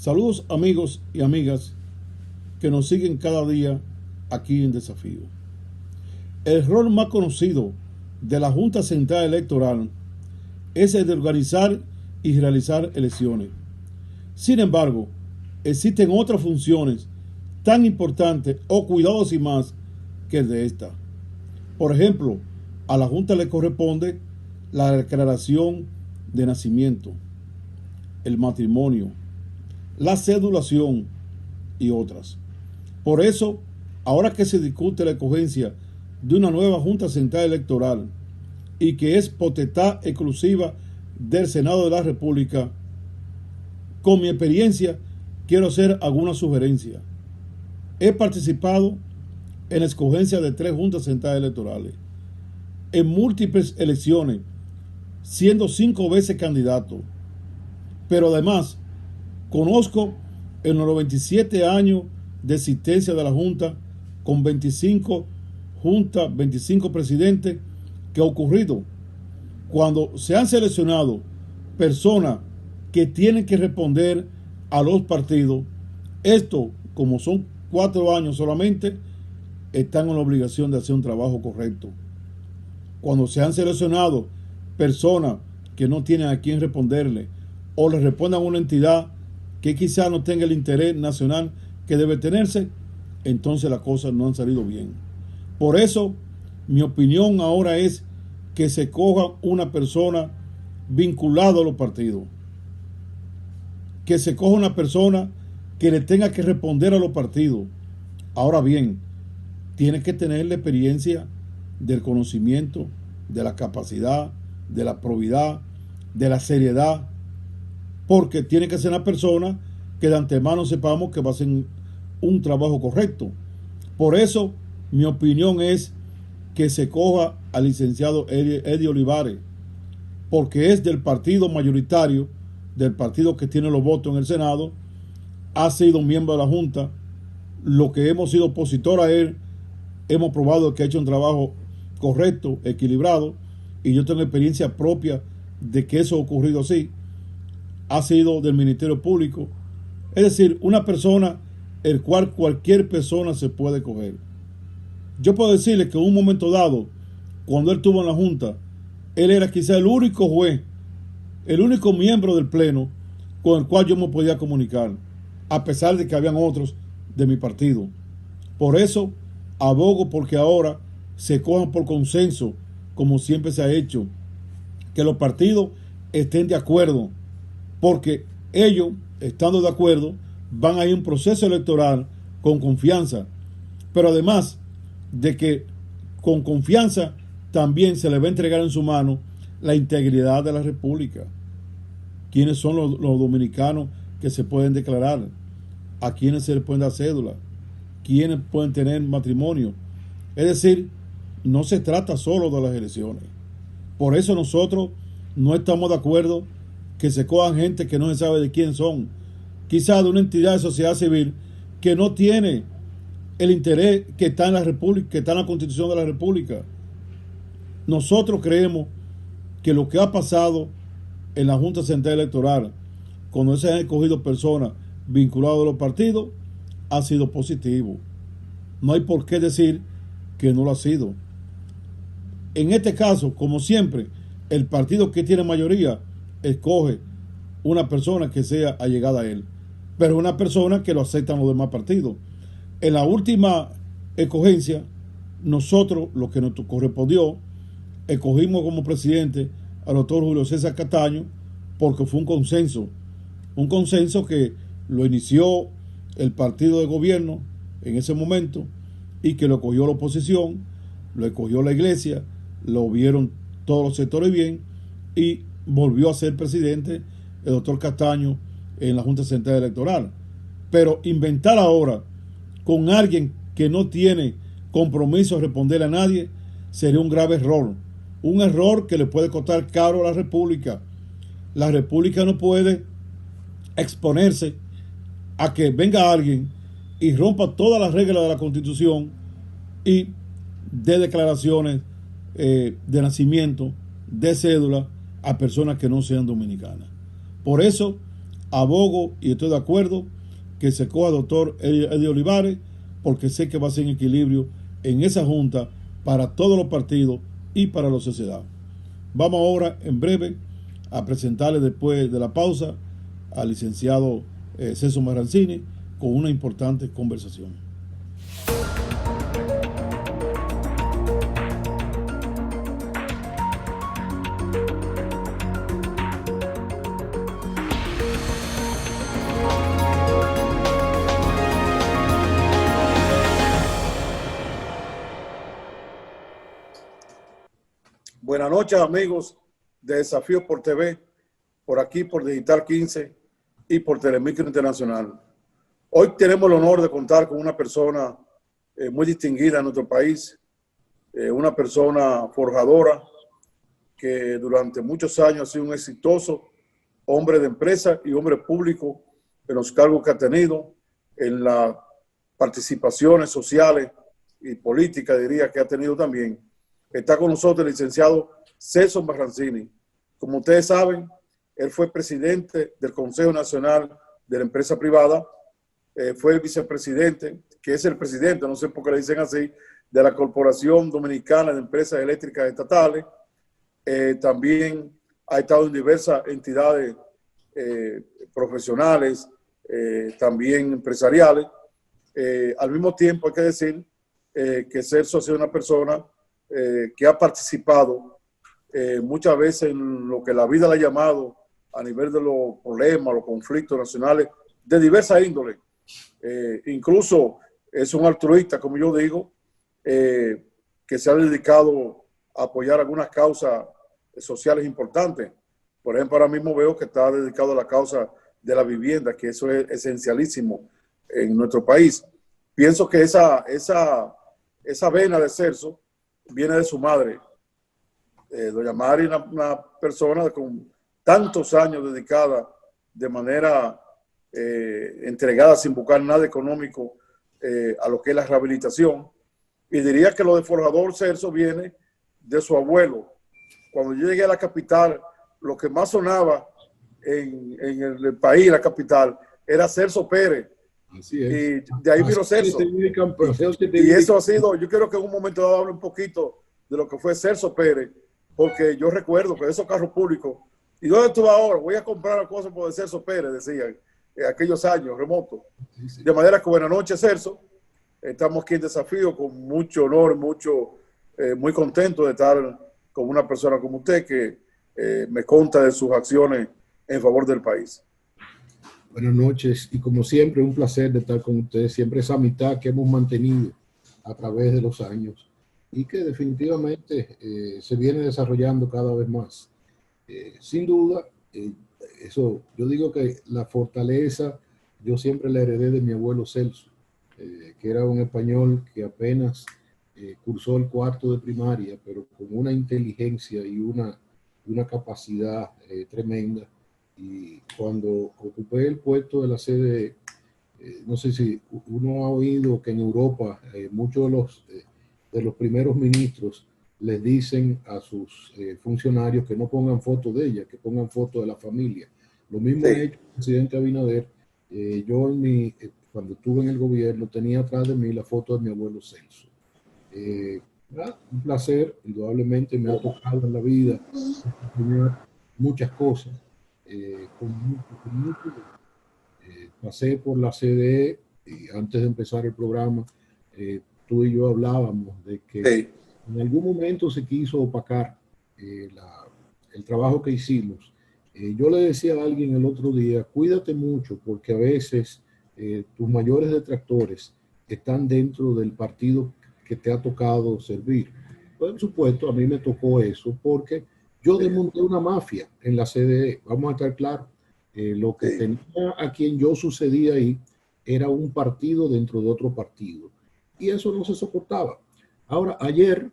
Saludos amigos y amigas que nos siguen cada día aquí en Desafío. El error más conocido de la Junta Central Electoral es el de organizar y realizar elecciones. Sin embargo, existen otras funciones tan importantes o cuidados y más que el de esta. Por ejemplo, a la Junta le corresponde la declaración de nacimiento, el matrimonio, la cedulación y otras. Por eso, ahora que se discute la escogencia de una nueva Junta Central Electoral y que es potestad exclusiva del Senado de la República, con mi experiencia quiero hacer alguna sugerencia. He participado en la escogencia de 3 juntas centrales electorales, en múltiples elecciones, siendo 5 veces candidato, pero además conozco en los 97 años de existencia de la Junta, con 25 juntas, 25 presidentes, que ha ocurrido cuando se han seleccionado personas que tienen que responder a los partidos. Esto, como son 4 años solamente, están en la obligación de hacer un trabajo correcto. Cuando se han seleccionado personas que no tienen a quién responderle o le respondan a una entidad que quizá no tenga el interés nacional que debe tenerse, entonces las cosas no han salido bien. Por eso, mi opinión ahora es que se coja una persona vinculada a los partidos, que se coja una persona que le tenga que responder a los partidos. Ahora bien, tiene que tener la experiencia del conocimiento, de la capacidad, de la probidad, de la seriedad, porque tiene que ser una persona que de antemano sepamos que va a hacer un trabajo correcto. Por eso, mi opinión es que se coja al licenciado Eddie Olivares, porque es del partido mayoritario, del partido que tiene los votos en el Senado, ha sido miembro de la Junta. Lo que hemos sido opositor a él, hemos probado que ha hecho un trabajo correcto, equilibrado, y yo tengo experiencia propia de que eso ha ocurrido así. Ha sido del Ministerio Público, es decir, una persona el cual cualquier persona se puede coger. Yo puedo decirle que en un momento dado, cuando él estuvo en la Junta, él era quizá el único juez, el único miembro del Pleno con el cual yo me podía comunicar, a pesar de que habían otros de mi partido. Por eso abogo porque ahora se cojan por consenso, como siempre se ha hecho, que los partidos estén de acuerdo, porque ellos, estando de acuerdo, van a ir a un proceso electoral con confianza, pero además de que con confianza también se le va a entregar en su mano la integridad de la República. ¿Quiénes son los dominicanos que se pueden declarar? ¿A quiénes se les pueden dar cédula? ¿Quiénes pueden tener matrimonio? Es decir, no se trata solo de las elecciones. Por eso nosotros no estamos de acuerdo que se cojan gente que no se sabe de quién son, quizás de una entidad de sociedad civil que no tiene el interés que está en la República, que está en la Constitución de la República. Nosotros creemos que lo que ha pasado en la Junta Central Electoral, cuando se han escogido personas vinculadas a los partidos, ha sido positivo. No hay por qué decir que no lo ha sido. En este caso, como siempre, el partido que tiene mayoría escoge una persona que sea allegada a él, pero una persona que lo aceptan los demás partidos. En la última escogencia, nosotros, lo que nos correspondió, escogimos como presidente al doctor Julio César Castaño, porque fue un consenso que lo inició el partido de gobierno en ese momento y que lo escogió la oposición, lo escogió la iglesia, lo vieron todos los sectores bien y volvió a ser presidente el doctor Castaño en la Junta Central Electoral. Pero inventar ahora con alguien que no tiene compromiso de responderle a nadie sería un grave error. Un error que le puede costar caro a la República. La República no puede exponerse a que venga alguien y rompa todas las reglas de la Constitución y dé declaraciones de nacimiento, de cédula, a personas que no sean dominicanas. Por eso abogo y estoy de acuerdo que se coja doctor Eddie Olivares, porque sé que va a ser en equilibrio en esa junta para todos los partidos y para la sociedad. Vamos ahora en breve a presentarle después de la pausa al licenciado Celso Marrancini con una importante conversación. Buenas noches, amigos de Desafíos por TV, por aquí, por Digital 15 y por Telemicro Internacional. Hoy tenemos el honor de contar con una persona muy distinguida en nuestro país, una persona forjadora que durante muchos años ha sido un exitoso hombre de empresa y hombre público en los cargos que ha tenido, en las participaciones sociales y políticas, diría, que ha tenido también. Está con nosotros el licenciado Celso Marrancini. Como ustedes saben, él fue presidente del Consejo Nacional de la Empresa Privada, fue el vicepresidente, que es el presidente, no sé por qué le dicen así, de la Corporación Dominicana de Empresas Eléctricas Estatales. También ha estado en diversas entidades profesionales, también empresariales. Al mismo tiempo hay que decir que Celso ha sido una persona que ha participado muchas veces en lo que la vida le ha llamado a nivel de los problemas, los conflictos nacionales de diversa índole. Incluso es un altruista, como yo digo, que se ha dedicado a apoyar algunas causas sociales importantes. Por ejemplo, ahora mismo veo que está dedicado a la causa de la vivienda, que eso es esencialísimo en nuestro país. Pienso que esa vena de Celso viene de su madre. Doña Mari, una persona con tantos años dedicada de manera entregada, sin buscar nada económico, a lo que es la rehabilitación. Y diría que lo de forjador Celso viene de su abuelo. Cuando yo llegué a la capital, lo que más sonaba en el país, la capital, era Celso Pérez. Así es. Y de ahí vino Celso. Y eso ha sido, yo quiero que en un momento dado hable un poquito de lo que fue Celso Pérez, porque yo recuerdo que esos carros públicos, ¿y dónde tú vas ahora? Voy a comprar cosas por Celso Pérez, decían, en aquellos años remotos. Sí, sí. De manera que buenas noches, Celso. Estamos aquí en Desafío con mucho honor, muy contento de estar con una persona como usted que me conta de sus acciones en favor del país. Buenas noches y como siempre un placer de estar con ustedes, siempre esa amistad que hemos mantenido a través de los años y que definitivamente se viene desarrollando cada vez más. Sin duda, eso, yo digo que la fortaleza yo siempre la heredé de mi abuelo Celso, que era un español que apenas cursó el cuarto de primaria, pero con una inteligencia y una capacidad tremenda. Y cuando ocupé el puesto de la sede, no sé si uno ha oído que en Europa muchos de los primeros ministros les dicen a sus funcionarios que no pongan fotos de ella, que pongan fotos de la familia. Lo mismo ha hecho el presidente Abinader. Yo cuando estuve en el gobierno tenía atrás de mí la foto de mi abuelo Celso. Un placer, indudablemente me ha tocado en la vida muchas cosas. Pasé por la CDE y antes de empezar el programa, tú y yo hablábamos de que en algún momento se quiso opacar el trabajo que hicimos. Yo le decía a alguien el otro día, cuídate mucho porque a veces tus mayores detractores están dentro del partido que te ha tocado servir. Por supuesto, a mí me tocó eso porque yo desmonté una mafia en la CDE, vamos a estar claros. Lo que tenía a quien yo sucedía ahí era un partido dentro de otro partido. Y eso no se soportaba. Ahora, ayer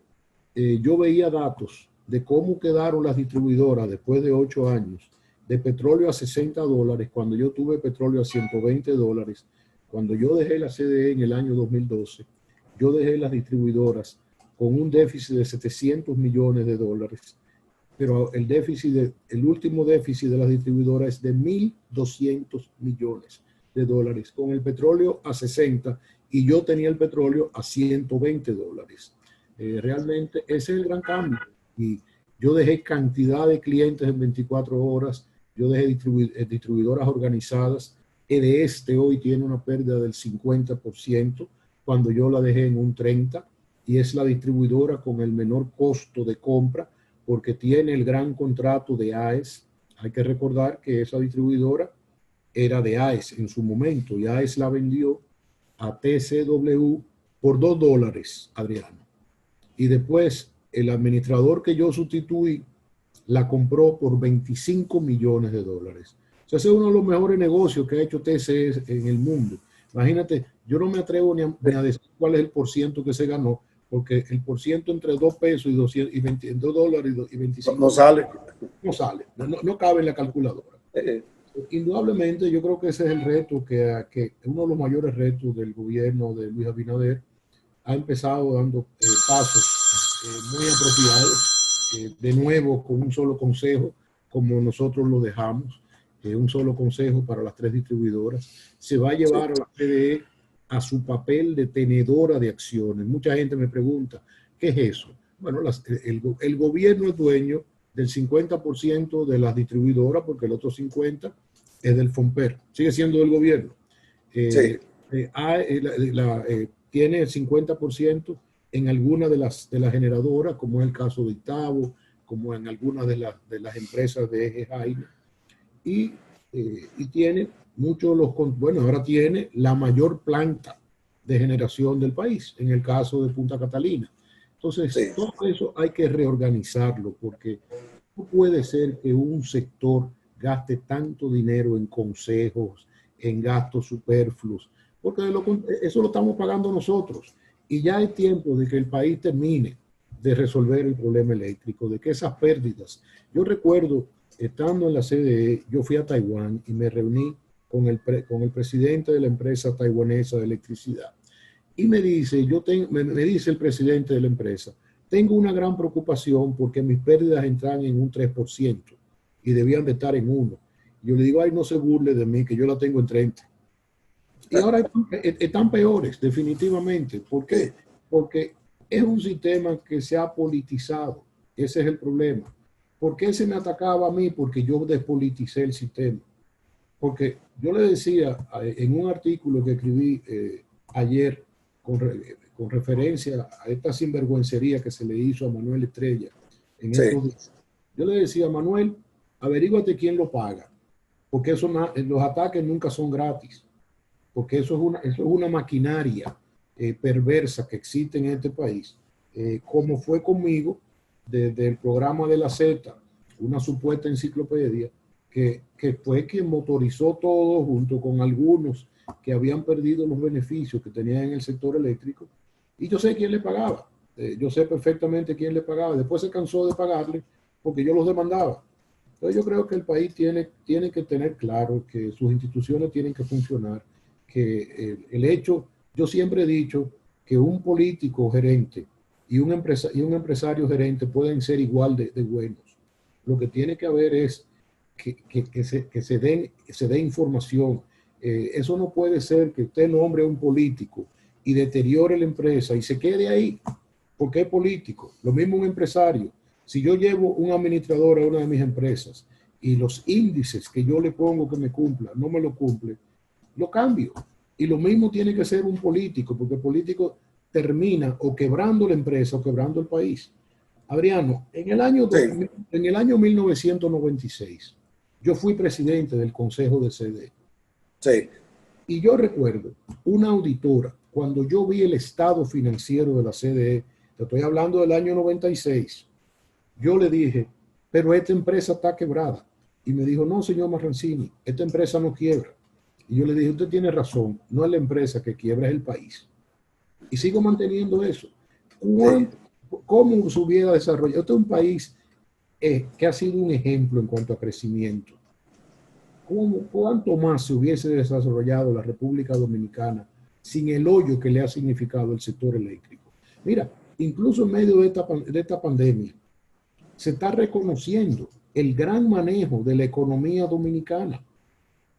yo veía datos de cómo quedaron las distribuidoras después de 8 años de petróleo a $60, cuando yo tuve petróleo a $120. Cuando yo dejé la CDE en el año 2012, yo dejé las distribuidoras con un déficit de $700 millones pero el último déficit de las distribuidoras es de 1.200 millones de dólares, con el petróleo a 60 y yo tenía el petróleo a 120 dólares. Realmente ese es el gran cambio. Y yo dejé cantidad de clientes en 24 horas, yo dejé distribuidoras organizadas. EDES hoy tiene una pérdida del 50% cuando yo la dejé en un 30%, y es la distribuidora con el menor costo de compra porque tiene el gran contrato de AES. Hay que recordar que esa distribuidora era de AES en su momento y AES la vendió a TCW por $2, Adriano. Y después el administrador que yo sustituí la compró por 25 millones de dólares. O sea, ese es uno de los mejores negocios que ha hecho TCE en el mundo. Imagínate, yo no me atrevo ni a decir cuál es el porciento que se ganó, porque el porciento entre 2 pesos y 200, y 22 dólares y 25 no sale. No sale, no cabe en la calculadora. Indudablemente, yo creo que ese es el reto, que uno de los mayores retos del gobierno de Luis Abinader. Ha empezado dando pasos muy apropiados, de nuevo con un solo consejo, como nosotros lo dejamos, un solo consejo para las 3 distribuidoras. Se va a llevar a la CDE a su papel de tenedora de acciones. Mucha gente me pregunta, ¿qué es eso? Bueno, el gobierno es dueño del 50% de las distribuidoras, porque el otro 50% es del FOMPER, sigue siendo del gobierno. Tiene el 50% en alguna de las generadoras, como es el caso de Itabo, como en algunas de las empresas de Eje Jaime, y tiene bueno, ahora tiene la mayor planta de generación del país, en el caso de Punta Catalina. Entonces, todo eso hay que reorganizarlo, porque no puede ser que un sector gaste tanto dinero en consejos, en gastos superfluos, porque eso lo estamos pagando nosotros. Y ya es tiempo de que el país termine de resolver el problema eléctrico, de que esas pérdidas. Yo recuerdo, estando en la CDE, yo fui a Taiwán y me reuní con el presidente de la empresa taiwanesa de electricidad. Y me dice, me dice el presidente de la empresa, tengo una gran preocupación porque mis pérdidas entran en un 3% y debían de estar en 1%. Yo le digo, ay, no se burle de mí, que yo la tengo en 30%. Y ahora están peores, definitivamente. ¿Por qué? Porque es un sistema que se ha politizado. Ese es el problema. ¿Por qué se me atacaba a mí? Porque yo despoliticé el sistema. Porque yo le decía en un artículo que escribí ayer con referencia a esta sinvergüencería que se le hizo a Manuel Estrella en estos días. Yo le decía, Manuel, averíguate quién lo paga. Porque los ataques nunca son gratis. Porque eso es una maquinaria perversa que existe en este país, como fue conmigo desde el programa de la Z, una supuesta enciclopedia, que fue quien motorizó todo junto con algunos que habían perdido los beneficios que tenían en el sector eléctrico, y yo sé quién le pagaba, yo sé perfectamente quién le pagaba, después se cansó de pagarle porque yo los demandaba. Entonces yo creo que el país tiene que tener claro que sus instituciones tienen que funcionar, que el hecho, yo siempre he dicho que un político gerente y un empresario gerente pueden ser igual de buenos. Lo que tiene que haber es que se dé información. Eso no puede ser que usted nombre a un político y deteriore la empresa y se quede ahí porque es político. Lo mismo un empresario. Si yo llevo un administrador a una de mis empresas y los índices que yo le pongo que me cumpla no me lo cumple, lo cambio. Y lo mismo tiene que ser un político, porque el político termina o quebrando la empresa o quebrando el país. Adriano, en el año 1996, yo fui presidente del Consejo de CDE. Sí. Y yo recuerdo una auditora, cuando yo vi el estado financiero de la CDE, te estoy hablando del año 96, yo le dije, pero esta empresa está quebrada. Y me dijo, no, señor Marrancini, esta empresa no quiebra. Y yo le dije, usted tiene razón, no es la empresa que quiebra, es el país. Y sigo manteniendo eso. ¿Cómo se hubiera desarrollado? Este es un país que ha sido un ejemplo en cuanto a crecimiento. ¿Cuánto más se hubiese desarrollado la República Dominicana sin el hoyo que le ha significado el sector eléctrico? Mira, incluso en medio de esta pandemia, se está reconociendo el gran manejo de la economía dominicana.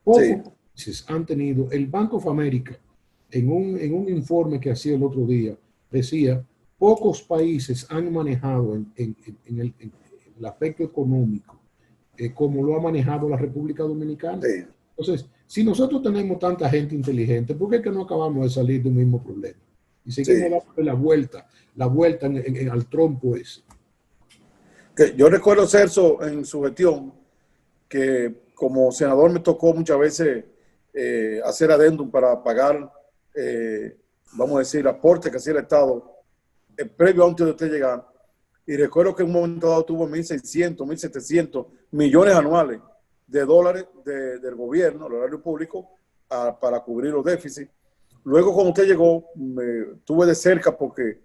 Pocos países han tenido, el Bank of America, en un informe que hacía el otro día, decía, pocos países han manejado en el aspecto económico como lo ha manejado la República Dominicana. Sí. Entonces, si nosotros tenemos tanta gente inteligente, ¿por qué es que no acabamos de salir de un mismo problema? Y seguimos dando la vuelta al trompo ese. Que yo recuerdo, Celso, en su gestión, que como senador me tocó muchas veces hacer adendum para pagar, vamos a decir, aporte que hacía el Estado previo antes de usted llegar. Y recuerdo que en un momento dado tuvo 1.600, 1.700 millones anuales de dólares del gobierno, el erario público, para cubrir los déficits. Luego, cuando usted llegó, me tuve de cerca porque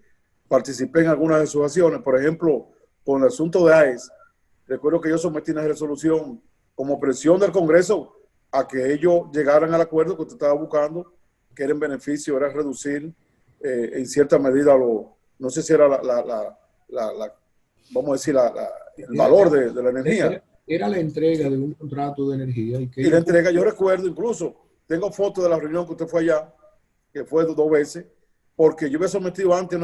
participé en algunas de sus acciones. Por ejemplo, con el asunto de AES, recuerdo que yo sometí una resolución como presión del Congreso a que ellos llegaran al acuerdo que usted estaba buscando, que era en beneficio, era reducir en cierta medida, no sé si era vamos a decir, el valor de la energía. Era la entrega de un contrato de energía. Y la entrega, yo recuerdo, incluso, tengo fotos de la reunión que usted fue allá, que fue 2 veces, porque yo había sometido antes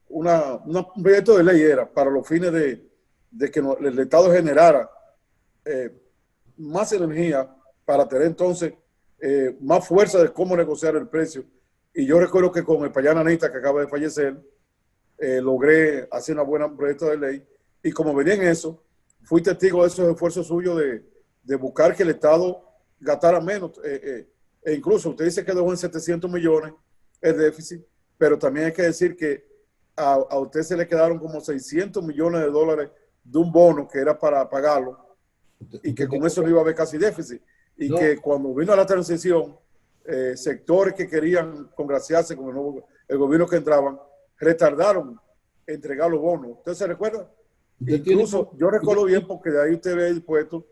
un proyecto de ley, era para los fines de que el Estado generara más energía para tener entonces más fuerza de cómo negociar el precio. Y yo recuerdo que con el payán Anita, que acaba de fallecer, logré hacer una buena proyecto de ley, y como venía en eso, fui testigo de esos esfuerzos suyos de buscar que el Estado gastara menos, e incluso usted dice que dejó en 700 millones el déficit, pero también hay que decir que a usted se le quedaron como 600 millones de dólares de un bono que era para pagarlo, y que con eso no iba a haber casi déficit, y que cuando vino a la transición, sectores que querían congraciarse con el gobierno que entraban, retardaron entregar los bonos. ¿Usted se recuerda? Incluso yo recuerdo bien, porque de ahí usted ve dispuesto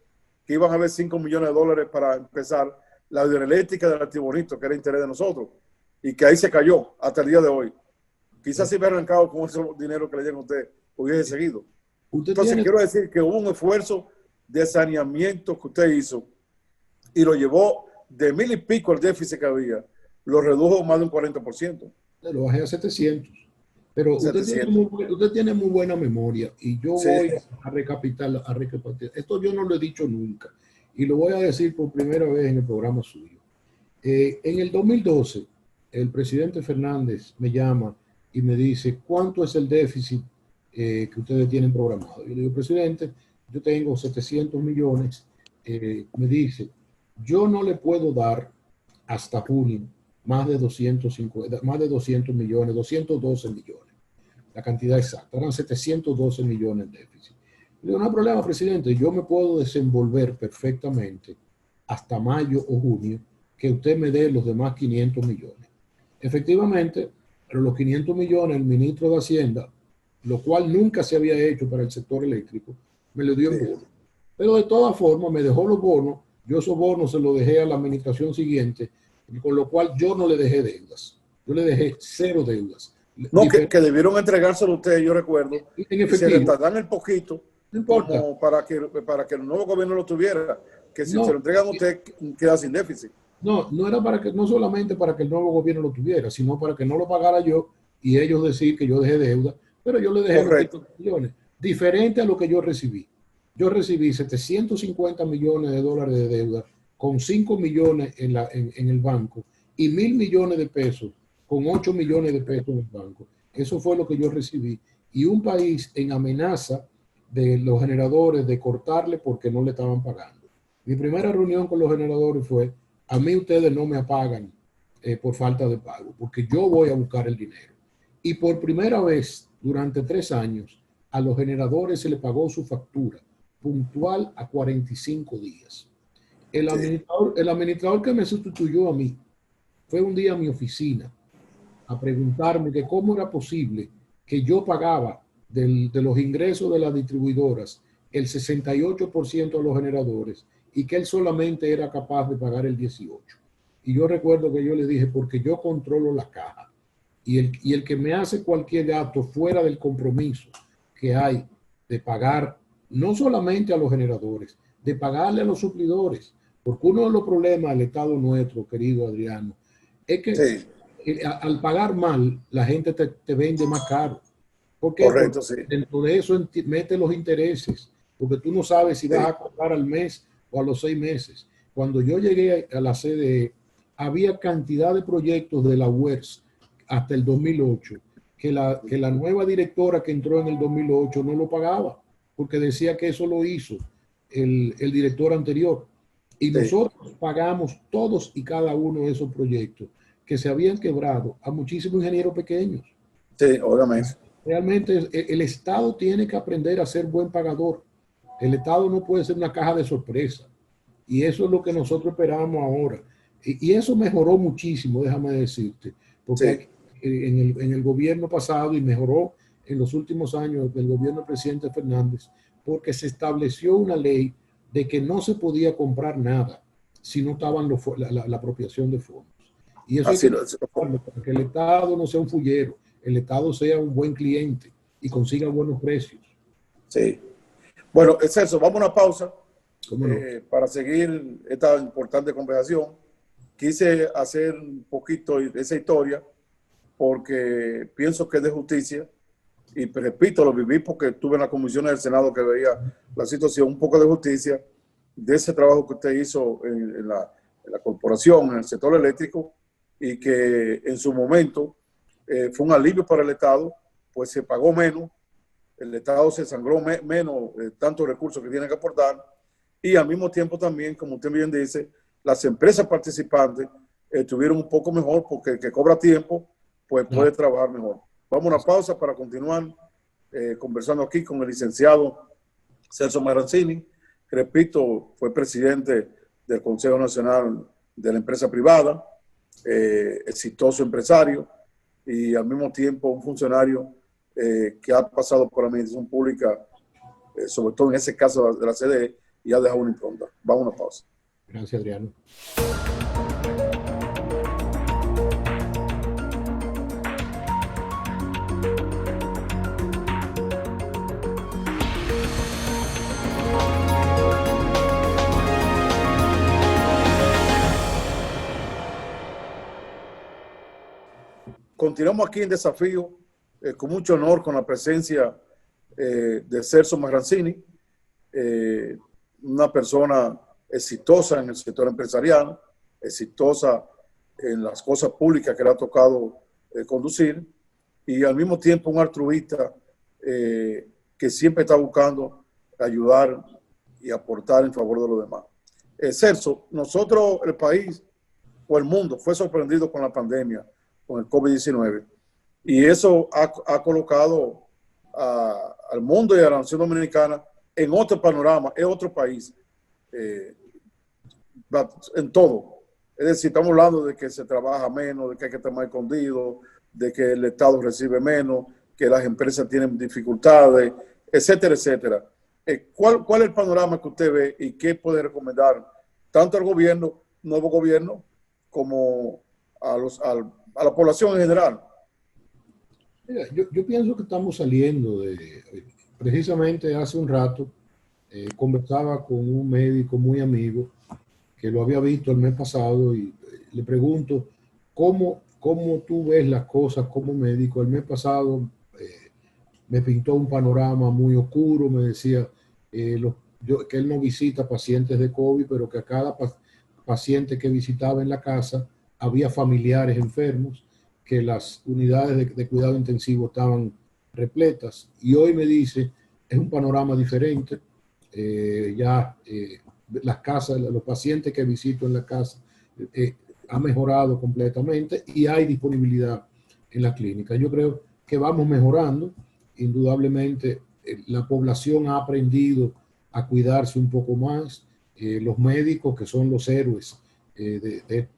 que iban a haber 5 millones de dólares para empezar la hidroeléctrica del Artibonito, que era interés de nosotros, y que ahí se cayó hasta el día de hoy. Quizás si hubiera arrancado con ese dinero que le dieron a usted, hubiese seguido. Entonces quiero decir que hubo un esfuerzo de saneamiento que usted hizo y lo llevó de 1.000 y pico el déficit que había, lo redujo más de un 40%. Lo bajé a 700. Pero usted tiene muy buena memoria, y yo voy a recapitular. Esto yo no lo he dicho nunca y lo voy a decir por primera vez en el programa suyo. En el 2012, el presidente Fernández me llama y me dice, ¿cuánto es el déficit que ustedes tienen programado? Yo le digo, presidente, yo tengo 700 millones. Me dice, yo no le puedo dar hasta junio más de 200 millones, 212 millones. La cantidad exacta, eran 712 millones de déficit. Le digo, no hay problema, presidente, yo me puedo desenvolver perfectamente hasta mayo o junio, que usted me dé los demás 500 millones. Efectivamente, pero los 500 millones, el ministro de Hacienda, lo cual nunca se había hecho para el sector eléctrico, me lo dio en bono. Pero de todas formas, me dejó los bonos, yo esos bonos se los dejé a la administración siguiente, con lo cual yo no le dejé deudas. Yo le dejé 0 deudas. No, que debieron entregárselo a usted, yo recuerdo. En efectivo. Y se retardan el poquito, no importa, como para que el nuevo gobierno lo tuviera. Que si se lo entregan a usted, queda sin déficit. No era para que, no solamente para que el nuevo gobierno lo tuviera, sino para que no lo pagara yo y ellos decir que yo dejé deuda. Pero yo le dejé millones, diferente a lo que yo recibí. Yo recibí 750 millones de dólares de deuda con 5 millones en el banco y 1.000 millones de pesos con 8 millones de pesos en el banco. Eso fue lo que yo recibí. Y un país en amenaza de los generadores de cortarle porque no le estaban pagando. Mi primera reunión con los generadores fue, a mí ustedes no me apagan por falta de pago, porque yo voy a buscar el dinero. Y por primera vez durante 3 años, a los generadores se le pagó su factura puntual a 45 días. El administrador que me sustituyó a mí fue un día a mi oficina a preguntarme que cómo era posible que yo pagaba de los ingresos de las distribuidoras el 68% a los generadores y que él solamente era capaz de pagar el 18%. Y yo recuerdo que yo le dije, porque yo controlo la caja y el que me hace cualquier gasto fuera del compromiso que hay de pagar no solamente a los generadores, de pagarle a los suplidores, porque uno de los problemas del Estado nuestro, querido Adriano, es que Sí, al pagar mal, la gente te vende más caro. ¿Por qué? Porque correcto, sí. dentro de eso mete los intereses, porque tú no sabes si vas Sí, a cobrar al mes o a los 6 meses. Cuando yo llegué a la CDE, había cantidad de proyectos de la UERS hasta el 2008, que la nueva directora que entró en el 2008 no lo pagaba, porque decía que eso lo hizo el director anterior. Y sí, nosotros pagamos todos y cada uno de esos proyectos que se habían quebrado a muchísimos ingenieros pequeños. sí, obviamente. Realmente el Estado tiene que aprender a ser buen pagador. El Estado no puede ser una caja de sorpresa. Y eso es lo que nosotros esperamos ahora. Y eso mejoró muchísimo, déjame decirte, porque Sí, en el gobierno pasado y mejoró en los últimos años del gobierno del presidente Fernández, porque se estableció una ley de que no se podía comprar nada si no estaban la apropiación de fondos. Y eso hay así que lo para que el Estado no sea un fullero, el Estado sea un buen cliente y consiga buenos precios. sí. Bueno, es eso. Vamos a una pausa ¿Cómo no? para seguir esta importante conversación. Quise hacer un poquito esa historia porque pienso que es de justicia y repito, lo viví porque estuve en la comisión del Senado que veía la situación, un poco de justicia de ese trabajo que usted hizo en la corporación, en el sector eléctrico, y que en su momento fue un alivio para el Estado, pues se pagó menos, el Estado se sangró menos tantos recursos que tiene que aportar, y al mismo tiempo también, como usted bien dice, las empresas participantes estuvieron un poco mejor porque el que cobra tiempo, pues puede Claro. trabajar mejor. Vamos a una pausa para continuar conversando aquí con el licenciado Celso Maranzini. Repito, fue presidente del Consejo Nacional de la Empresa Privada, exitoso empresario y al mismo tiempo un funcionario que ha pasado por la administración pública, sobre todo en ese caso de la CDE, y ha dejado una impronta. Vamos a una pausa. Gracias, Adriano. Continuamos aquí en Desafío, con mucho honor, con la presencia de Celso Maranzini, una persona exitosa en el sector empresarial, exitosa en las cosas públicas que le ha tocado conducir, y al mismo tiempo un altruista que siempre está buscando ayudar y aportar en favor de los demás. Celso, nosotros, el país o el mundo, fue sorprendido con la pandemia, con el COVID-19, y eso ha colocado al mundo y a la nación dominicana en otro panorama, en otro país, eh, en todo. Es decir, estamos hablando de que se trabaja menos, de que hay que estar más escondido, de que el Estado recibe menos, que las empresas tienen dificultades, etcétera, etcétera. ¿Cuál es el panorama que usted ve y qué puede recomendar tanto al gobierno, nuevo gobierno, como a la población en general? Mira, yo pienso que estamos saliendo precisamente hace un rato, conversaba con un médico muy amigo que lo había visto el mes pasado y le pregunto, ¿cómo tú ves las cosas como médico? El mes pasado me pintó un panorama muy oscuro, me decía que él no visita pacientes de COVID, pero que a cada paciente que visitaba en la casa había familiares enfermos, que las unidades de cuidado intensivo estaban repletas. Y hoy me dice, es un panorama diferente, las casas, los pacientes que visito en la casa ha mejorado completamente y hay disponibilidad en la clínica. Yo creo que vamos mejorando. Indudablemente la población ha aprendido a cuidarse un poco más. Los médicos, que son los héroes de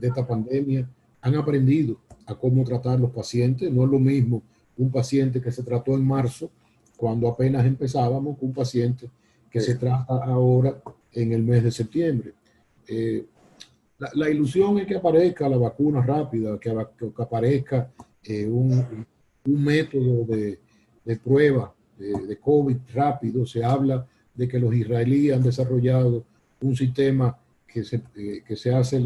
esta pandemia, han aprendido a cómo tratar los pacientes. No es lo mismo un paciente que se trató en marzo, cuando apenas empezábamos, un paciente que se trata ahora en el mes de septiembre. La ilusión es que aparezca la vacuna rápida, que aparezca un método de prueba de COVID rápido, se habla de que los israelíes han desarrollado un sistema que se hace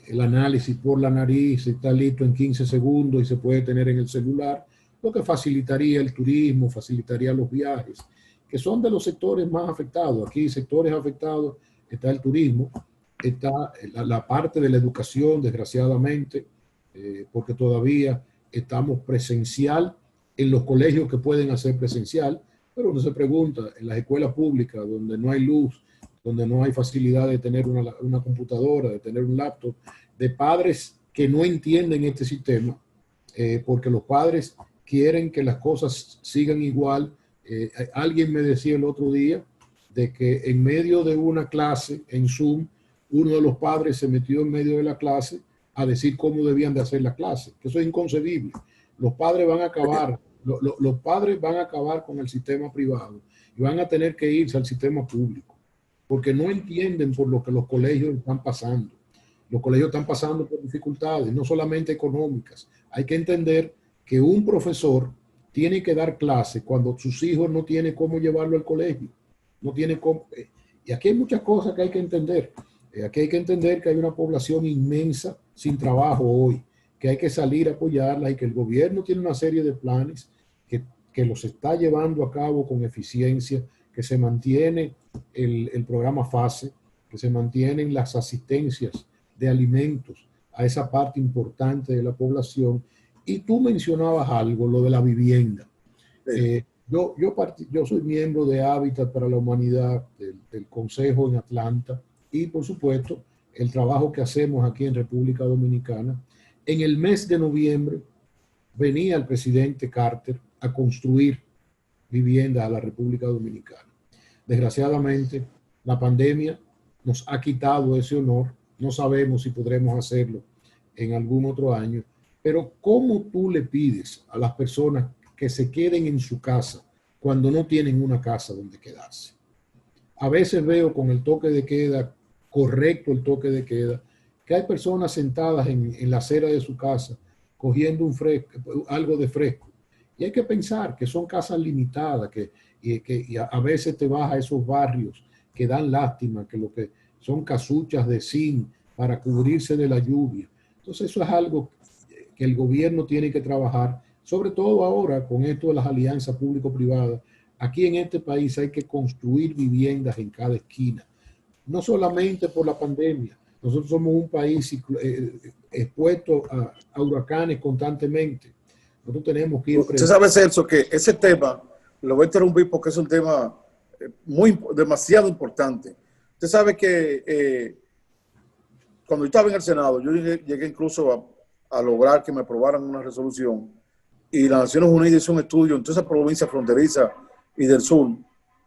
el análisis por la nariz, está listo en 15 segundos y se puede tener en el celular, lo que facilitaría el turismo, facilitaría los viajes, que son de los sectores más afectados. Aquí sectores afectados está el turismo, está la parte de la educación, desgraciadamente, porque todavía estamos presencial en los colegios que pueden hacer presencial, pero uno se pregunta, en las escuelas públicas, donde no hay luz, donde no hay facilidad de tener una computadora, de tener un laptop, de padres que no entienden este sistema, porque los padres quieren que las cosas sigan igual. Alguien me decía el otro día de que en medio de una clase en Zoom, uno de los padres se metió en medio de la clase a decir cómo debían de hacer la clase, que eso es inconcebible. Los padres van a acabar, los padres van a acabar con el sistema privado y van a tener que irse al sistema público, porque no entienden por lo que los colegios están pasando. Los colegios están pasando por dificultades, no solamente económicas. Hay que entender que un profesor tiene que dar clase cuando sus hijos no tienen cómo llevarlo al colegio. No tiene cómo. Y aquí hay muchas cosas que hay que entender. Aquí hay que entender que hay una población inmensa sin trabajo hoy, que hay que salir a apoyarla y que el gobierno tiene una serie de planes que los está llevando a cabo con eficiencia, que se mantiene el programa FASE, que se mantienen las asistencias de alimentos a esa parte importante de la población. Y tú mencionabas algo, lo de la vivienda. Sí. Yo soy miembro de Hábitat para la Humanidad, del Consejo en Atlanta, y por supuesto el trabajo que hacemos aquí en República Dominicana. En el mes de noviembre venía el presidente Carter a construir viviendas a la República Dominicana. Desgraciadamente, la pandemia nos ha quitado ese honor. No sabemos si podremos hacerlo en algún otro año, pero ¿cómo tú le pides a las personas que se queden en su casa cuando no tienen una casa donde quedarse? A veces veo con el toque de queda, correcto el toque de queda, que hay personas sentadas en la acera de su casa cogiendo algo de fresco. Y hay que pensar que son casas limitadas, y a veces te vas a esos barrios que dan lástima, que lo que son casuchas de zinc para cubrirse de la lluvia. Entonces eso es algo que el gobierno tiene que trabajar, sobre todo ahora con esto de las alianzas público-privadas. Aquí en este país hay que construir viviendas en cada esquina, no solamente por la pandemia. Nosotros somos un país expuesto a huracanes constantemente. Nosotros tenemos que ir... Usted sabe, Celso, que ese tema, lo voy a interrumpir porque es un tema demasiado importante. Usted sabe que cuando yo estaba en el Senado, yo llegué incluso a lograr que me aprobaran una resolución, y las Naciones Unidas hizo un estudio en todas esas provincias fronterizas y del sur,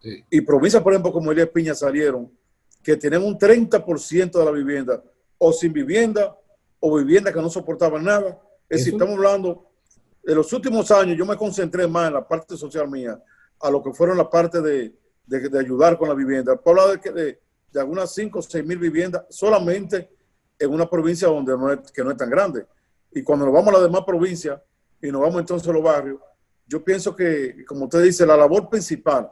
sí. Y provincias, por ejemplo, como Elías Piña, salieron que tienen un 30% de la vivienda o sin vivienda o vivienda que no soportaban nada. Es decir, estamos hablando de los últimos años. Yo me concentré más en la parte social mía a lo que fueron la parte de ayudar con la vivienda. Puedo hablar de algunas 5 o 6 mil viviendas solamente en una provincia que no es tan grande. Y cuando nos vamos a las demás provincias y nos vamos entonces a los barrios, yo pienso que, como usted dice, la labor principal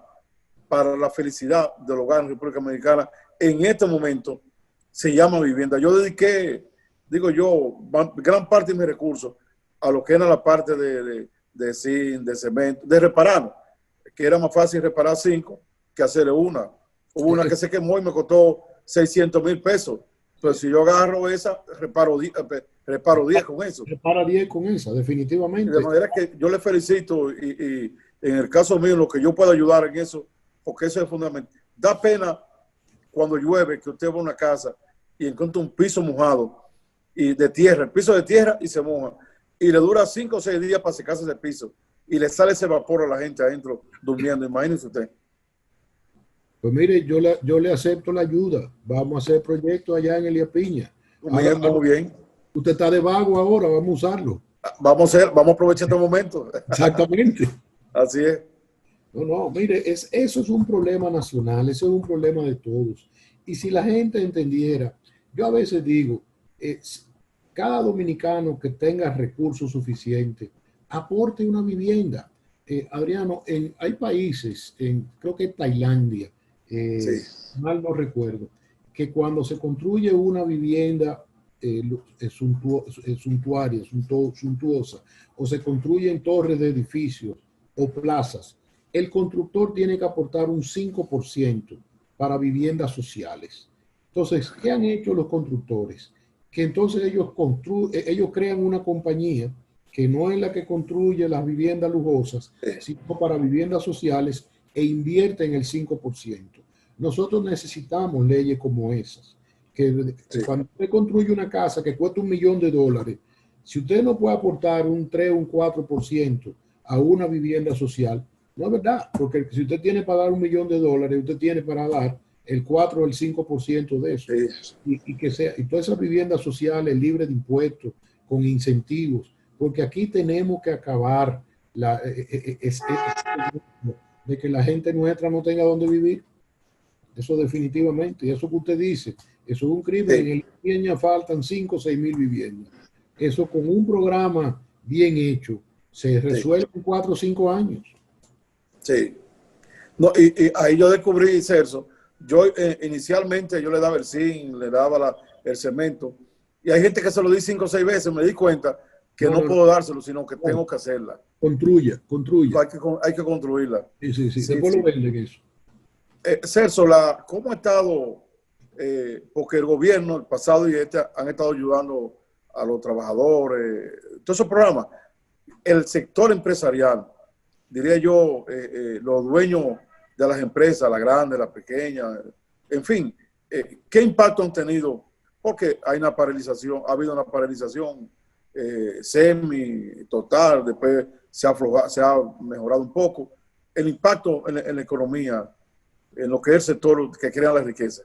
para la felicidad del hogar en República Dominicana en este momento se llama vivienda. Yo dediqué, digo yo, gran parte de mis recursos a lo que era la parte de zinc, de cemento, de reparar, que era más fácil reparar 5 que hacerle una. Hubo una que se quemó y me costó 600,000 pesos. Entonces, si yo agarro esa, reparo 10 con eso. Repara 10 con esa, definitivamente. De manera que yo le felicito y en el caso mío, lo que yo puedo ayudar en eso, porque eso es fundamental. Da pena cuando llueve que usted va a una casa y encuentra un piso mojado y de tierra, el piso de tierra, y se moja. Y le dura 5 o 6 días para secarse ese piso. Y le sale ese vapor a la gente adentro durmiendo. Imagínese usted. Pues mire, yo le acepto la ayuda. Vamos a hacer proyectos allá en Elías Piña. Muy bien. Usted está de vago ahora, vamos a usarlo. Vamos a aprovechar este momento. Exactamente. Así es. No, mire, eso es un problema nacional, eso es un problema de todos. Y si la gente entendiera, yo a veces digo, cada dominicano que tenga recursos suficientes, aporte una vivienda. Adriano, hay países, creo que Tailandia, Sí, mal no recuerdo, que cuando se construye una vivienda suntuaria, suntuosa, o se construyen torres de edificios o plazas, el constructor tiene que aportar un 5% para viviendas sociales. Entonces, ¿qué han hecho los constructores? Que entonces ellos crean una compañía que no es la que construye las viviendas lujosas, sino para viviendas sociales e invierte en el 5%. Nosotros necesitamos leyes como esas, que sí, cuando usted construye una casa que cuesta $1.000.000, si usted no puede aportar un 3 o un 4% a una vivienda social, no es verdad, porque si usted tiene para dar $1.000.000, usted tiene para dar el 4 o el 5% de eso. sí, Y todas esas viviendas sociales libres de impuestos, con incentivos, porque aquí tenemos que acabar de que la gente nuestra no tenga dónde vivir. Eso definitivamente. Y eso que usted dice, eso es un crimen. En sí, el Peña faltan 5 o 6 mil viviendas. Eso con un programa bien hecho se sí, resuelve en 4 o 5 años. sí. No, y ahí yo descubrí, Celso, yo inicialmente yo le daba el zinc, le daba el cemento, y hay gente que se lo di 5 o 6 veces, me di cuenta que No, no no, no. puedo dárselo, sino que No. tengo que hacerla. Construya, construya. Hay que construirla. Sí, sí, sí. Sí, Después lo sí. venden eso. Celso, ¿cómo ha estado? Porque el gobierno, el pasado y este, han estado ayudando a los trabajadores, todos esos programas. El sector empresarial, diría yo, los dueños de las empresas, la grande, la pequeña, en fin, ¿qué impacto han tenido? Porque hay una paralización, ha habido una paralización semi total, después se ha mejorado un poco. El impacto en la economía, en lo que es el sector que crea la riqueza.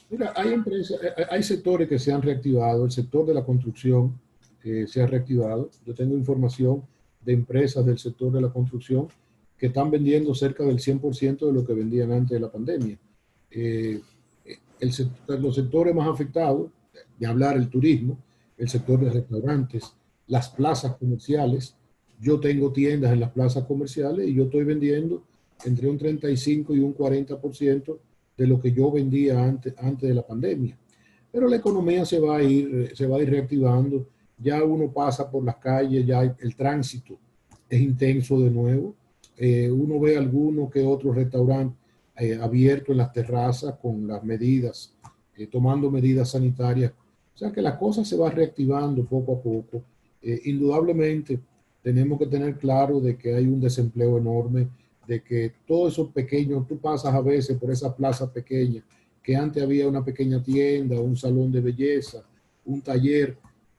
Mira, hay empresas, hay sectores que se han reactivado. El sector de la construcción se ha reactivado. Yo tengo información de empresas del sector de la construcción que están vendiendo cerca del 100% de lo que vendían antes de la pandemia. Eh, los sectores más afectados, de hablar el turismo, el sector de restaurantes, las plazas comerciales. Yo tengo tiendas en las plazas comerciales y yo estoy vendiendo entre un 35 y un 40% de lo que yo vendía antes de la pandemia. Pero la economía se va a ir reactivando. Ya uno pasa por las calles, ya el tránsito es intenso de nuevo. Uno ve algunos que otros restaurantes abiertos en las terrazas con las medidas, tomando medidas sanitarias. O sea que la cosa se va reactivando poco a poco. Indudablemente tenemos que tener claro de que hay un desempleo enorme, de que todos esos pequeños, tú pasas a veces por esa plaza pequeña, que antes había una pequeña tienda, un salón de belleza, un taller,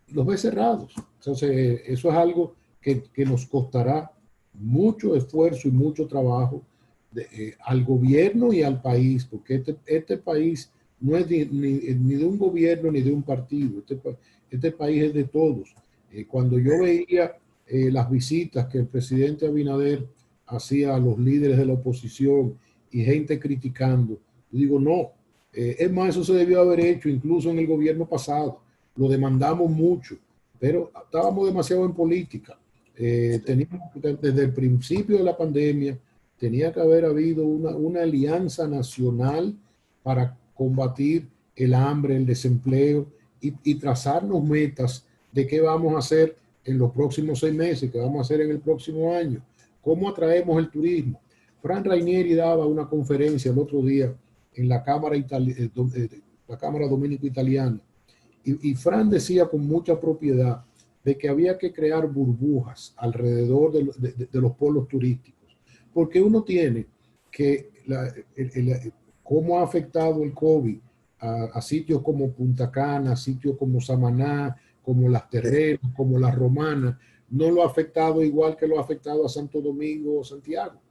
los ves cerrados. Entonces, eso es algo que nos costará mucho esfuerzo y mucho trabajo al gobierno y al país, porque este país no es ni de un gobierno ni de un partido, este país es de todos. Cuando yo veía las visitas que el presidente Abinader hacía a los líderes de la oposición y gente criticando, yo digo, no, es más, eso se debió haber hecho incluso en el gobierno pasado, lo demandamos mucho, pero estábamos demasiado en política. Teníamos, desde el principio de la pandemia, tenía que haber habido una alianza nacional para combatir el hambre, el desempleo y trazarnos metas de qué vamos a hacer en los próximos 6 meses, qué vamos a hacer en el próximo año, cómo atraemos el turismo. Fran Rainieri daba una conferencia el otro día en la la Cámara Dominico-Italiana y Fran decía con mucha propiedad de que había que crear burbujas alrededor de los polos turísticos, porque uno tiene que cómo ha afectado el COVID a sitios como Punta Cana, sitios como Samaná, como Las Terrenas, como Las Romanas, no lo ha afectado igual que lo ha afectado a Santo Domingo o Santiago,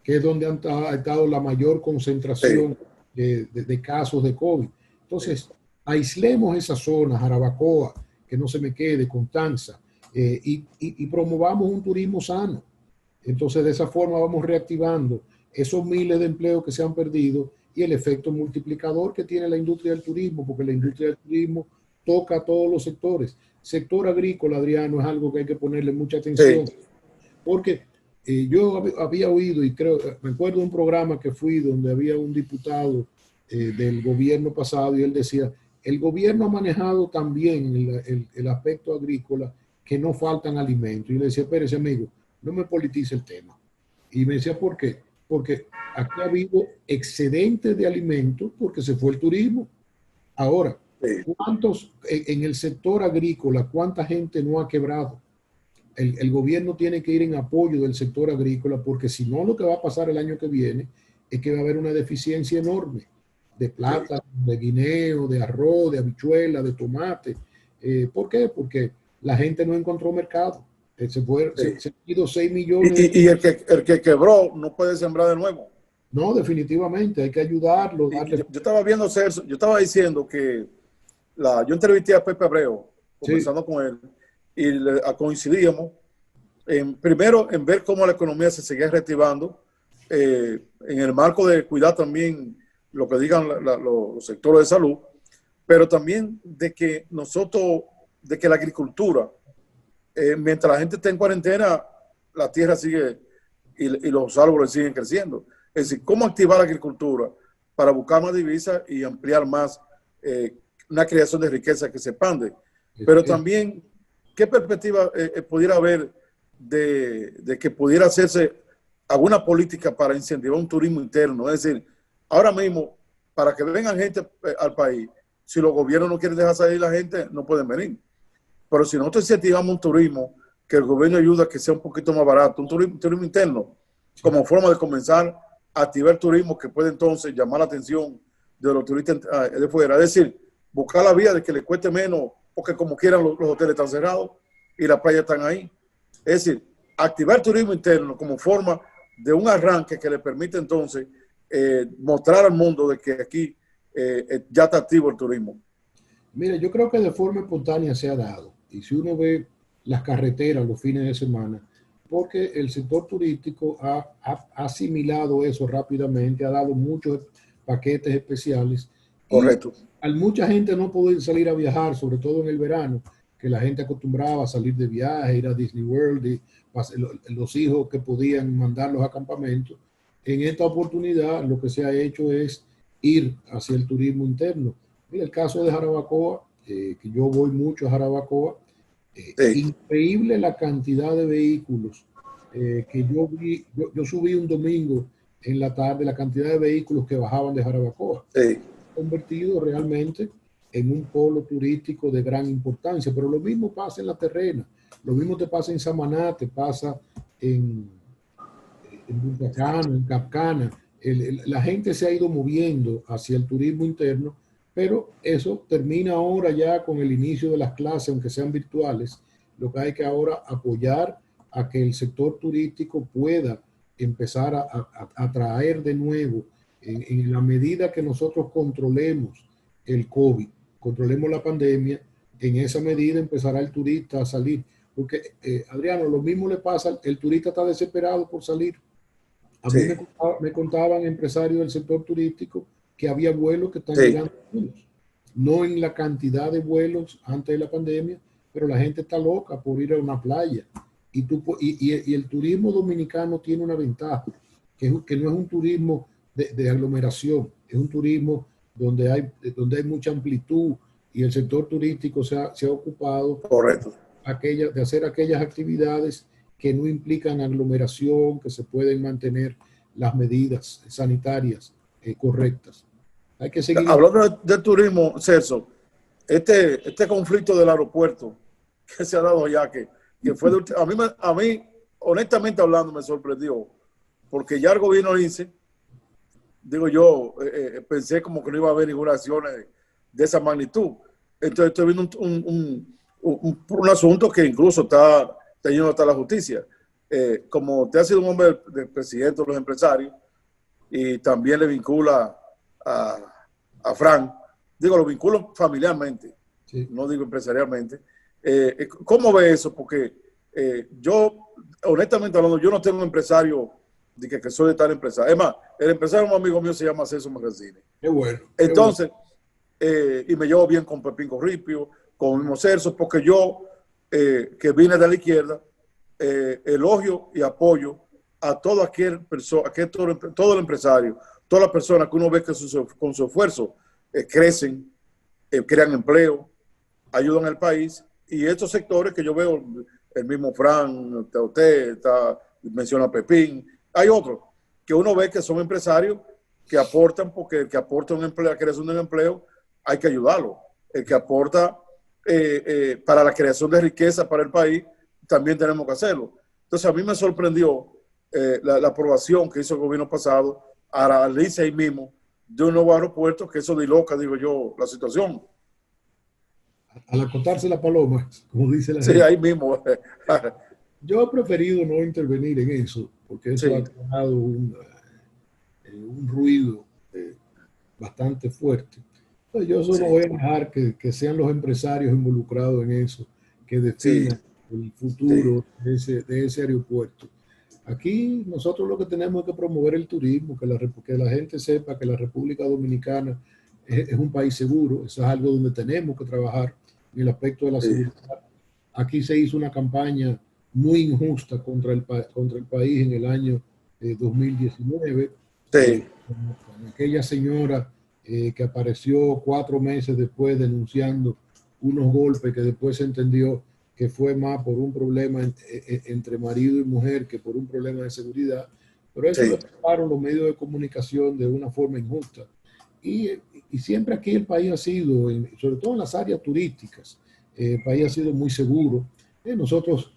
que es donde ha estado la mayor concentración de casos de COVID. Entonces, aislemos esa zona, Jarabacoa, que no se me quede, Constanza, y promovamos un turismo sano. Entonces, de esa forma vamos reactivando esos miles de empleos que se han perdido y el efecto multiplicador que tiene la industria del turismo, porque la industria del turismo toca a todos los sectores. Sector agrícola, Adriano, es algo que hay que ponerle mucha atención, Sí, porque Yo había oído, y creo, recuerdo un programa que fui donde había un diputado del gobierno pasado y él decía, el gobierno ha manejado también el aspecto agrícola que no faltan alimentos. Y yo le decía, espérese amigo, no me politice el tema. Y me decía, ¿por qué? Porque aquí ha habido excedentes de alimentos porque se fue el turismo. Ahora, Sí, ¿cuántos en el sector agrícola, cuánta gente no ha quebrado? El gobierno tiene que ir en apoyo del sector agrícola porque si no lo que va a pasar el año que viene es que va a haber una deficiencia enorme de sí. plátano, de guineo, de arroz, de habichuela, de tomate. ¿Por qué? Porque la gente no encontró mercado. Se Sí. han ido 6 millones. Y el que quebró no puede sembrar de nuevo. No, definitivamente, hay que ayudarlo, Y darle. yo estaba viendo, Celso, yo estaba diciendo que yo entrevisté a Pepe Abreu, Sí, conversando con él, y coincidíamos primero en ver cómo la economía se seguía reactivando, en el marco de cuidar también lo que digan los sectores de salud, pero también de que nosotros, de que la agricultura, mientras la gente está en cuarentena, la tierra sigue y los árboles siguen creciendo. Es decir, cómo activar la agricultura para buscar más divisas y ampliar más una creación de riqueza que se expande. es- Pero es- también, ¿qué perspectiva pudiera haber de que pudiera hacerse alguna política para incentivar un turismo interno? Es decir, ahora mismo, para que vengan gente al país, si los gobiernos no quieren dejar salir la gente, no pueden venir. Pero si nosotros incentivamos un turismo, que el gobierno ayuda a que sea un poquito más barato, un turismo interno, sí, como forma de comenzar a activar turismo que puede entonces llamar la atención de los turistas de fuera. Es decir, buscar la vía de que le cueste menos, porque como quieran los hoteles están cerrados y las playas están ahí. Es decir, activar turismo interno como forma de un arranque que le permite entonces mostrar al mundo de que aquí ya está activo el turismo. Mira, yo creo que de forma espontánea se ha dado. Y si uno ve las carreteras los fines de semana, porque el sector turístico ha asimilado eso rápidamente, ha dado muchos paquetes especiales y Correcto. al mucha gente no poder salir a viajar, sobre todo en el verano, que la gente acostumbraba a salir de viaje, ir a Disney World, y los hijos que podían mandarlos a campamentos. En esta oportunidad lo que se ha hecho es ir hacia el turismo interno. Mira, el caso de Jarabacoa, que yo voy mucho a Jarabacoa, Sí, increíble la cantidad de vehículos que yo vi. Yo subí un domingo en la tarde la cantidad de vehículos que bajaban de Jarabacoa. sí, Convertido realmente en un polo turístico de gran importancia, pero lo mismo pasa en la terrena, lo mismo te pasa en Samaná, te pasa en, en Punta Cana, en Capcana. La gente se ha ido moviendo hacia el turismo interno, pero eso termina ahora ya con el inicio de las clases, aunque sean virtuales. Lo que hay que ahora apoyar a que el sector turístico pueda empezar a atraer de nuevo en la medida que nosotros controlemos el COVID, controlemos la pandemia, en esa medida empezará el turista a salir. Porque, Adriano, lo mismo le pasa, el turista está desesperado por salir. A mí sí, me contaban empresarios del sector turístico que había vuelos que están sí. llegando menos. No en la cantidad de vuelos antes de la pandemia, pero la gente está loca por ir a una playa. Y el turismo dominicano tiene una ventaja, que no es un turismo de aglomeración, es un turismo donde hay mucha amplitud y el sector turístico se ha ocupado Correcto. de hacer aquellas actividades que no implican aglomeración, que se pueden mantener las medidas sanitarias correctas. Hay que seguir. Hablando de turismo, Celso, este conflicto del aeropuerto que se ha dado ya, que fue a mí, honestamente hablando, me sorprendió, porque ya el gobierno dice, digo yo, pensé como que no iba a haber ninguna acción de esa magnitud. Entonces estoy viendo un asunto que incluso está teniendo hasta la justicia. Como usted ha sido un hombre del presidente de los empresarios y también le vincula a, Frank, digo, lo vinculo familiarmente, Sí. no digo empresarialmente. ¿Cómo ve eso? Porque yo, honestamente hablando, yo no tengo un empresario de que soy de tal empresario. Es más, el empresario un amigo mío se llama César Magazine. Qué bueno, qué bueno. Entonces, y me llevo bien con Pepín Corripio, con el mismo Celso, porque yo, que vine de la izquierda, elogio y apoyo a todo todo el empresario, todas las personas que uno ve que con su esfuerzo crecen, crean empleo, ayudan al país, y estos sectores que yo veo, el mismo Fran, usted menciona a Pepín, hay otros que uno ve que son empresarios que aportan, porque el que aporta un empleo, la creación de un empleo, hay que ayudarlo. El que aporta para la creación de riqueza para el país, también tenemos que hacerlo. Entonces a mí me sorprendió la aprobación que hizo el gobierno pasado a la Alicia ahí mismo de un nuevo aeropuerto, que eso diloca, digo yo, la situación. Al acotarse la paloma, como dice la Sí, gente. ahí mismo. Yo he preferido no intervenir en eso, porque eso Sí. ha creado un ruido bastante fuerte. Entonces, yo solo Sí. voy a dejar que sean los empresarios involucrados en eso, que Sí, definan el sí, futuro de ese aeropuerto. Aquí nosotros lo que tenemos es que promover el turismo, que la gente sepa que la República Dominicana es un país seguro. Eso es algo donde tenemos que trabajar en el aspecto de la sí, seguridad. Aquí se hizo una campaña muy injusta contra el país en el año 2019, sí, con aquella señora que apareció 4 meses después denunciando unos golpes que después se entendió que fue más por un problema entre marido y mujer que por un problema de seguridad. Pero eso lo sí, taparon los medios de comunicación de una forma injusta. Y, y siempre aquí el país ha sido, sobre todo en las áreas turísticas, el país ha sido muy seguro. Nosotros,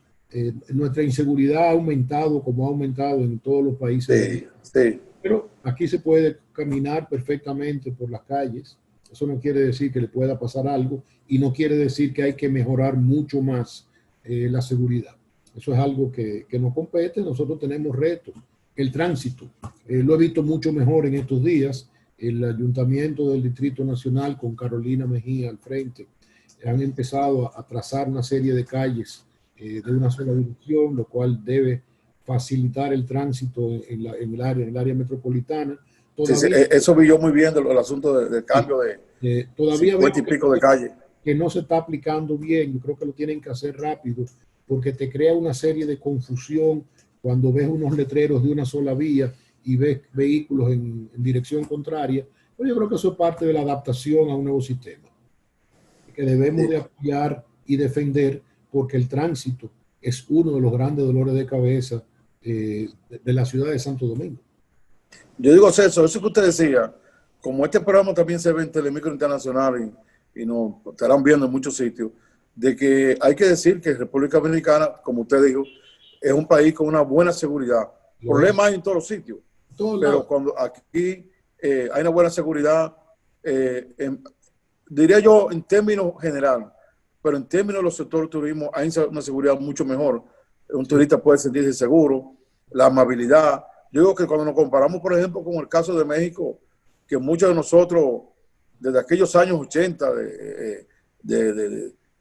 nuestra inseguridad ha aumentado como ha aumentado en todos los países del mundo. sí, sí, Pero aquí se puede caminar perfectamente por las calles. Eso no quiere decir que le pueda pasar algo y no quiere decir que hay que mejorar mucho más la seguridad. Eso es algo que nos compete. Nosotros tenemos retos. El tránsito, lo he visto mucho mejor en estos días. El Ayuntamiento del Distrito Nacional con Carolina Mejía al frente han empezado a trazar una serie de calles de una sola dirección, lo cual debe facilitar el tránsito en el área metropolitana. sí, sí, Todavía, eso vi yo muy bien del asunto del cambio de todavía 50 veo y pico de calle. que no se está aplicando bien. Yo creo que lo tienen que hacer rápido porque te crea una serie de confusión cuando ves unos letreros de una sola vía y ves vehículos en dirección contraria. Pero yo creo que eso es parte de la adaptación a un nuevo sistema que debemos Sí. de apoyar y defender, porque el tránsito es uno de los grandes dolores de cabeza de la ciudad de Santo Domingo. Yo digo, Celso, eso que usted decía, como este programa también se ve en Telemicro Internacional y nos estarán viendo en muchos sitios, de que hay que decir que República Dominicana, como usted dijo, es un país con una buena seguridad. Lo es. Problemas hay en todos los sitios, En todos pero lados. cuando aquí hay una buena seguridad, diría yo en términos generales, pero en términos de los sectores de turismo hay una seguridad mucho mejor. Un Sí. turista puede sentirse seguro, la amabilidad. Yo digo que cuando nos comparamos, por ejemplo, con el caso de México, que muchos de nosotros, desde aquellos años 80,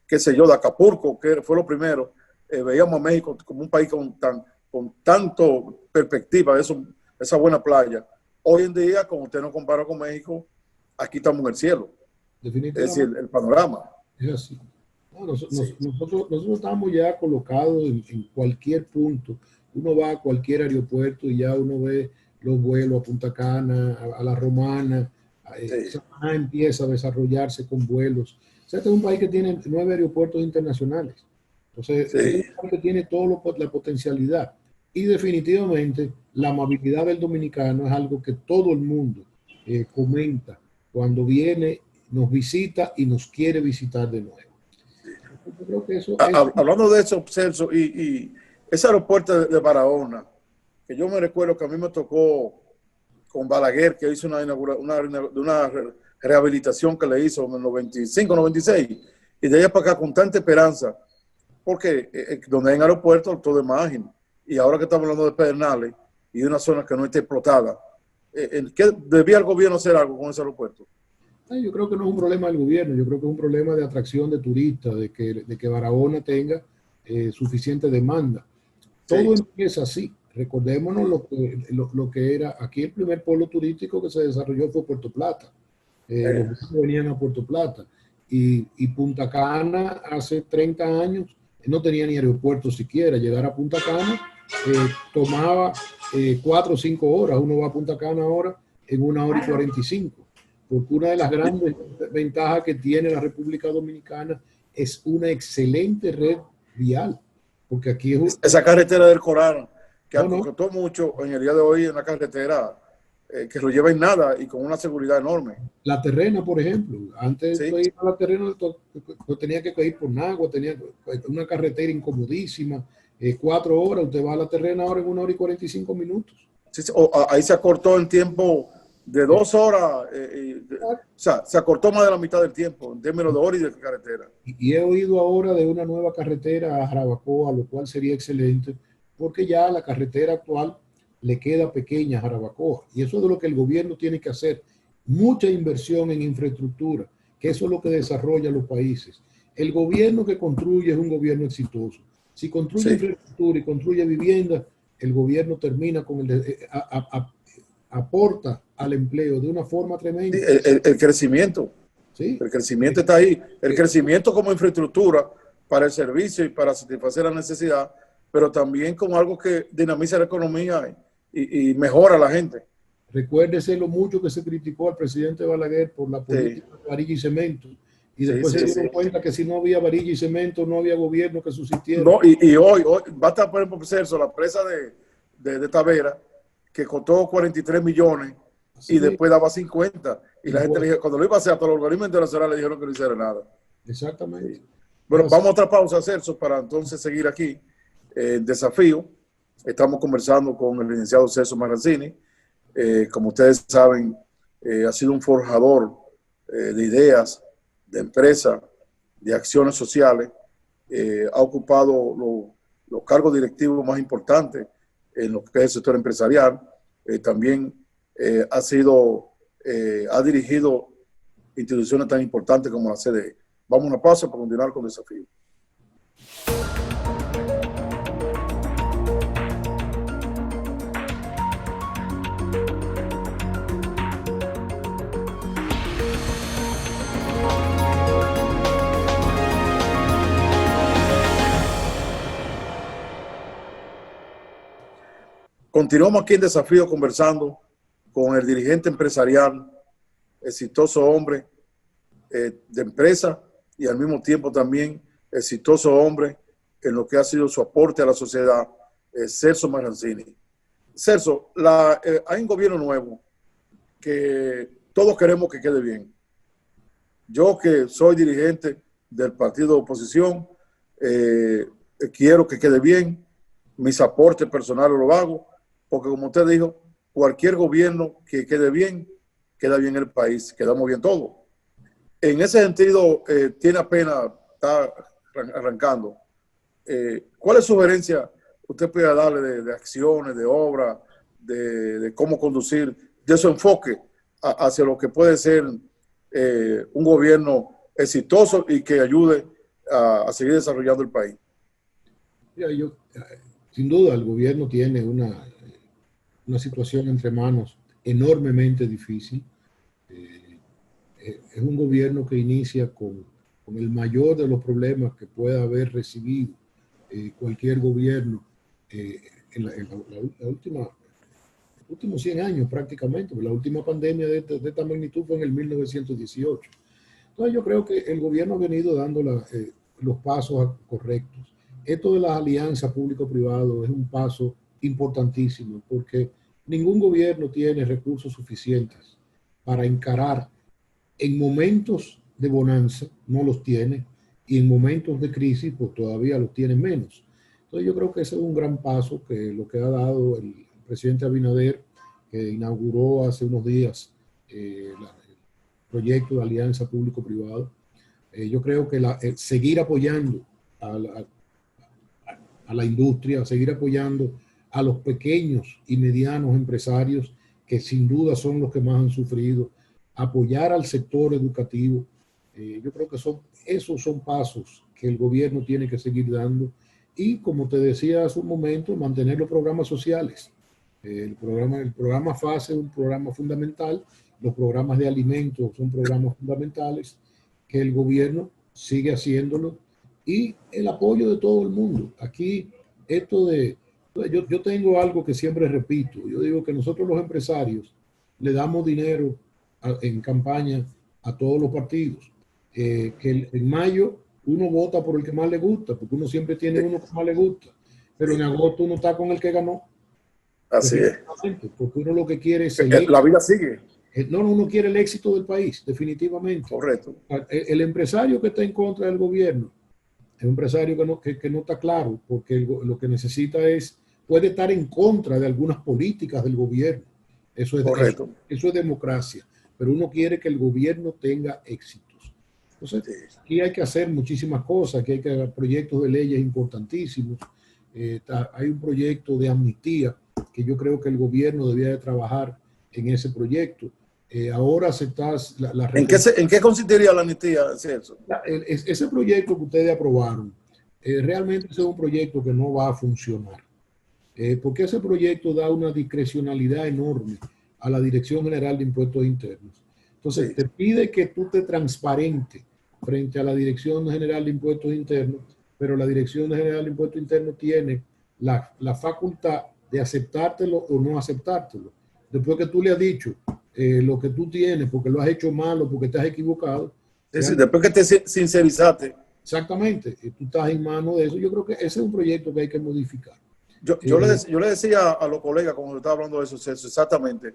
qué sé yo, de Acapulco, que fue lo primero, veíamos a México como un país con tanto perspectiva de esa buena playa. Hoy en día, como usted no compara con México, aquí estamos en el cielo. Es decir, Definitivamente el panorama. es así. No, Sí, nosotros estamos ya colocados en cualquier punto. Uno va a cualquier aeropuerto y ya uno ve los vuelos a Punta Cana, a La Romana. sí, Samaná empieza a desarrollarse con vuelos. O sea, este es un país que tiene 9 aeropuertos internacionales. Entonces, este es sí. un país que tiene toda la potencialidad. Y definitivamente la amabilidad del dominicano es algo que todo el mundo comenta cuando viene, nos visita y nos quiere visitar de nuevo. Yo creo que eso es. Hablando de eso, Celso, y ese aeropuerto de Barahona, que yo me recuerdo que a mí me tocó con Balaguer, que hizo una rehabilitación que le hizo en el 95, 96, y de allá para acá con tanta esperanza, porque donde hay un aeropuerto todo es margen, y ahora que estamos hablando de Pedernales y de una zona que no está explotada, ¿qué debía el gobierno hacer algo con ese aeropuerto? Yo creo que no es un problema del gobierno, yo creo que es un problema de atracción de turistas, de que Barahona tenga suficiente demanda. Todo Sí, empieza así. Recordémonos lo que era aquí el primer polo turístico que se desarrolló fue Puerto Plata. Los vuelos venían a Puerto Plata. Y Punta Cana hace 30 años no tenía ni aeropuerto siquiera. Llegar a Punta Cana tomaba 4 o 5 horas. Uno va a Punta Cana ahora en 1 hora y 45. Porque una de las grandes ventajas que tiene la República Dominicana es una excelente red vial. Porque aquí es esa carretera del Corán, que no. costó mucho en el día de hoy, en una carretera que lo lleva en nada y con una seguridad enorme. La terrena, por ejemplo, antes Sí. de ir a la terrena tenía que ir por Nagua, tenía una carretera incomodísima, 4 horas, usted va a la terrena ahora en 1 hora y 45 minutos. Sí, ahí se acortó el tiempo de 2 horas, o sea, se acortó más de la mitad del tiempo, en términos de horas y de carretera. Y he oído ahora de una nueva carretera a Jarabacoa, lo cual sería excelente, porque ya la carretera actual le queda pequeña a Jarabacoa. Y eso es de lo que el gobierno tiene que hacer. Mucha inversión en infraestructura, que eso es lo que desarrolla los países. El gobierno que construye es un gobierno exitoso. Si construye infraestructura y construye vivienda, el gobierno termina con aporta al empleo de una forma tremenda. El crecimiento. ¿Sí? El crecimiento está ahí. El crecimiento como infraestructura para el servicio y para satisfacer la necesidad, pero también como algo que dinamiza la economía y mejora a la gente. Recuérdese lo mucho que se criticó al presidente Balaguer por la política de varilla y cemento. Y después se dieron cuenta que si no había varilla y cemento, no había gobierno que subsistiera. No, y hoy va a estar, por ejemplo, Celso, la presa de Tavera, que costó 43 millones y después daba 50. Y la gente le dijo, cuando lo iba a hacer, hasta los organismos internacionales le dijeron que no hiciera nada. Exactamente. Bueno, vamos a otra pausa, Celso, para entonces seguir aquí en Desafío. Estamos conversando con el licenciado Celso Marrancini. Como ustedes saben, ha sido un forjador de ideas, de empresas, de acciones sociales. Ha ocupado los cargos directivos más importantes en lo que es el sector empresarial. También ha dirigido instituciones tan importantes como la CDE. Vamos a una pausa para continuar con Desafío. Continuamos aquí en Desafío conversando con el dirigente empresarial, exitoso hombre de empresa y al mismo tiempo también exitoso hombre en lo que ha sido su aporte a la sociedad, Celso Marrancini. Celso, hay un gobierno nuevo que todos queremos que quede bien. Yo, que soy dirigente del partido de oposición, quiero que quede bien. Mis aportes personales los hago, porque como usted dijo, cualquier gobierno que quede bien, queda bien el país, quedamos bien todos. En ese sentido, tiene apenas, está arrancando. ¿Cuáles sugerencias usted puede darle de acciones, de obras, de cómo conducir, de su enfoque hacia lo que puede ser un gobierno exitoso y que ayude a seguir desarrollando el país? Mira, sin duda, el gobierno tiene una situación entre manos enormemente difícil. Es un gobierno que inicia con el mayor de los problemas que pueda haber recibido cualquier gobierno en los últimos 100 años prácticamente. La última pandemia de esta magnitud fue en el 1918. Entonces yo creo que el gobierno ha venido dando los pasos correctos. Esto de las alianzas público-privado es un paso importantísimo porque ningún gobierno tiene recursos suficientes para encarar en momentos de bonanza, no los tiene, y en momentos de crisis pues todavía los tiene menos. Entonces yo creo que ese es un gran paso que lo que ha dado el presidente Abinader, que inauguró hace unos días el proyecto de alianza público-privado. Yo creo que seguir apoyando a la industria, seguir apoyando a los pequeños y medianos empresarios que sin duda son los que más han sufrido, apoyar al sector educativo. Yo creo que esos son pasos que el gobierno tiene que seguir dando y, como te decía hace un momento, mantener los programas sociales. El programa FASE es un programa fundamental, los programas de alimentos son programas fundamentales que el gobierno sigue haciéndolo y el apoyo de todo el mundo. Aquí esto de Yo tengo algo que siempre repito. Yo digo que nosotros los empresarios le damos dinero en campaña a todos los partidos. Que en mayo uno vota por el que más le gusta, porque uno siempre tiene uno que más le gusta. Pero en agosto uno está con el que ganó. Así es. Porque uno lo que quiere es el La vida sigue. No, uno quiere el éxito del país, definitivamente. Correcto. El empresario que está en contra del gobierno es un empresario que no está claro, porque lo que necesita puede estar en contra de algunas políticas del gobierno. Eso es democracia, pero uno quiere que el gobierno tenga éxitos. Entonces, aquí hay que hacer muchísimas cosas, aquí hay que hacer proyectos de leyes importantísimos. Hay un proyecto de amnistía que yo creo que el gobierno debía de trabajar en ese proyecto. Ahora se está... ¿En qué consistiría la amnistía, Celso? Ese proyecto que ustedes aprobaron, realmente es un proyecto que no va a funcionar. Porque ese proyecto da una discrecionalidad enorme a la Dirección General de Impuestos Internos. Entonces, te pide que tú te transparente frente a la Dirección General de Impuestos Internos, pero la Dirección General de Impuestos Internos tiene la facultad de aceptártelo o no aceptártelo. Después que tú le has dicho lo que tú tienes, porque lo has hecho mal o porque te has equivocado. Después que te sincerizaste. Exactamente, tú estás en mano de eso. Yo creo que ese es un proyecto que hay que modificar. Yo le decía a los colegas, cuando estaba hablando de eso, exactamente,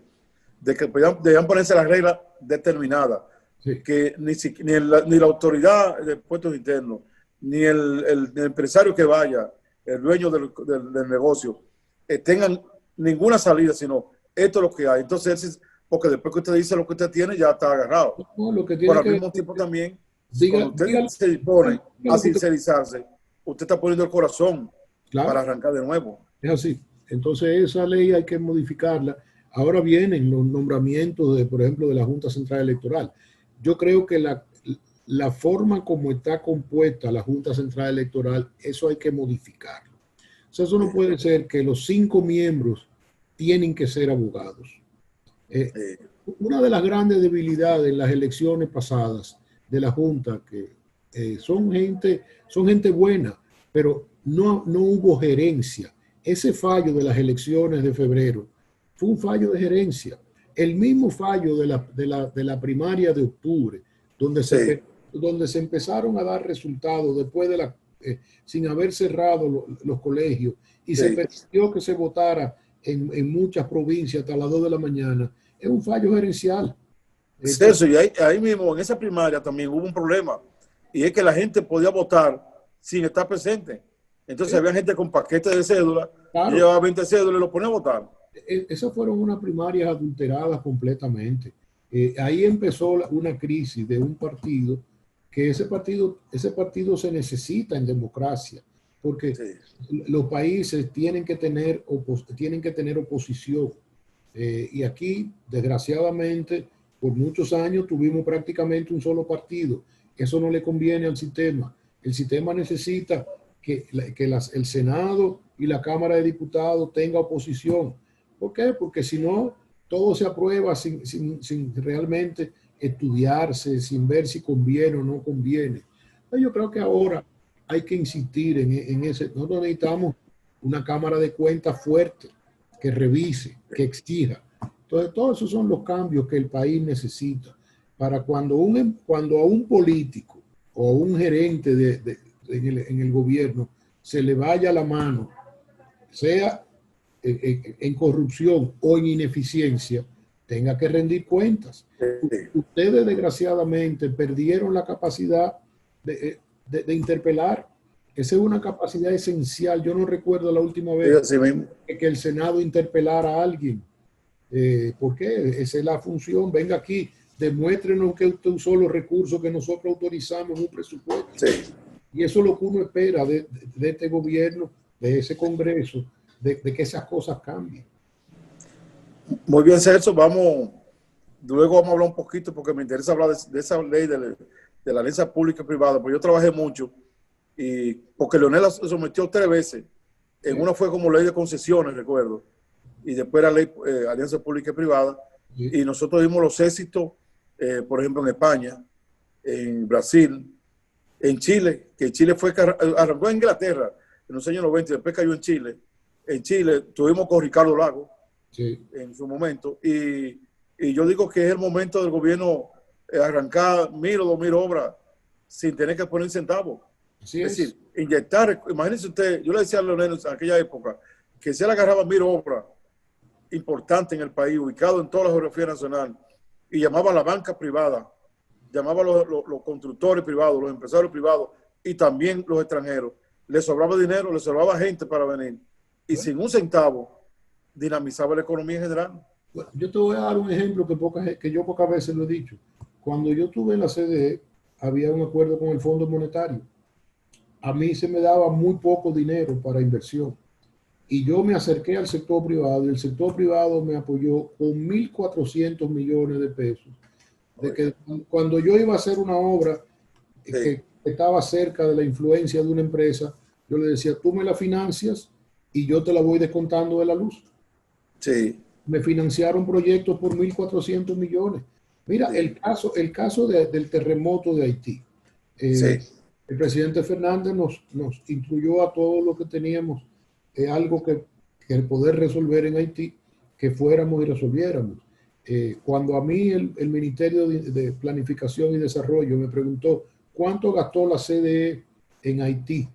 de que debían ponerse las reglas determinadas, que ni la autoridad de impuestos internos, ni el empresario que vaya, el dueño del negocio, tengan ninguna salida, sino esto es lo que hay. Entonces, porque después que usted dice lo que usted tiene, ya está agarrado. No, lo que Pero al mismo tiempo también, cuando usted se pone a sincerizarse, usted está poniendo el corazón para arrancar de nuevo. Es así. Entonces esa ley hay que modificarla. Ahora vienen los nombramientos, por ejemplo, de la Junta Central Electoral. Yo creo que la forma como está compuesta la Junta Central Electoral, eso hay que modificarlo. O sea, eso no puede ser que los 5 miembros tienen que ser abogados. Una de las grandes debilidades en las elecciones pasadas de la Junta, que son gente buena, pero no hubo gerencia. Ese fallo de las elecciones de febrero fue un fallo de gerencia. El mismo fallo de la primaria de octubre, donde se empezaron a dar resultados después sin haber cerrado los colegios y se permitió que se votara en muchas provincias hasta las 2 de la mañana, es un fallo gerencial. Eso, y ahí mismo, en esa primaria también hubo un problema, y es que la gente podía votar sin estar presente. Entonces había gente con paquetes de cédula, y llevaba 20 cédulas y lo ponía a votar. Esas fueron unas primarias adulteradas completamente. Ahí empezó una crisis de un partido, que ese partido se necesita en democracia, porque los países tienen que tener oposición. Y aquí, desgraciadamente, por muchos años tuvimos prácticamente un solo partido. Eso no le conviene al sistema. El sistema necesita que el Senado y la Cámara de Diputados tenga oposición. ¿Por qué? Porque si no, todo se aprueba sin realmente estudiarse, sin ver si conviene o no conviene. Yo creo que ahora hay que insistir en ese. Nosotros necesitamos una Cámara de Cuentas fuerte, que revise, que exija. Entonces, todos esos son los cambios que el país necesita para cuando a un político o a un gerente en el gobierno se le vaya la mano, sea en corrupción o en ineficiencia, tenga que rendir cuentas. Ustedes, desgraciadamente, perdieron la capacidad de interpelar. Esa es una capacidad esencial. Yo no recuerdo la última vez que el Senado interpelara a alguien. ¿Por qué? Esa es la función. Venga aquí, demuéstrenos que usted usó los recursos que nosotros autorizamos en un presupuesto. Y eso es lo que uno espera de este gobierno, de ese Congreso, de que esas cosas cambien. Muy bien, Celso. Luego vamos a hablar un poquito, porque me interesa hablar de esa ley de la alianza pública y privada, porque yo trabajé mucho, y porque Leonel la sometió 3 veces. En una fue como ley de concesiones, recuerdo, y después era ley alianza pública y privada, y nosotros vimos los éxitos, por ejemplo, en España, en Brasil, en Chile, que Chile arrancó en Inglaterra en los años 90 y después cayó en Chile. en Chile, tuvimos con Ricardo Lago Sí. en su momento, y yo digo que es el momento del gobierno arrancar 1.000 o 2.000 obras sin tener que poner centavos. Así Es es. decir, inyectar, imagínense usted, yo le decía a Leonel en aquella época que si él agarraba 1.000 obras importantes en el país, ubicado en toda la geografía nacional, y llamaba a la banca privada, llamaba a los constructores privados, los empresarios privados y también los extranjeros, le sobraba dinero, le sobraba gente para venir, y sin un centavo dinamizaba la economía en general. Bueno, yo te voy a dar un ejemplo que yo pocas veces lo he dicho. Cuando yo estuve en la CDE, había un acuerdo con el Fondo Monetario. A mí se me daba muy poco dinero para inversión. Y yo me acerqué al sector privado y el sector privado me apoyó con 1.400 millones de pesos. De que cuando yo iba a hacer una obra que estaba cerca de la influencia de una empresa, yo le decía, tú me la financias y yo te la voy descontando de la luz. Sí. Me financiaron proyectos por 1.400 millones. Mira, el caso del terremoto de Haití. Sí. El presidente Fernández nos instruyó a todos los que teníamos algo que el poder resolver en Haití, que fuéramos y resolviéramos. Cuando a mí el Ministerio de Planificación y Desarrollo me preguntó cuánto gastó la CDE en Haití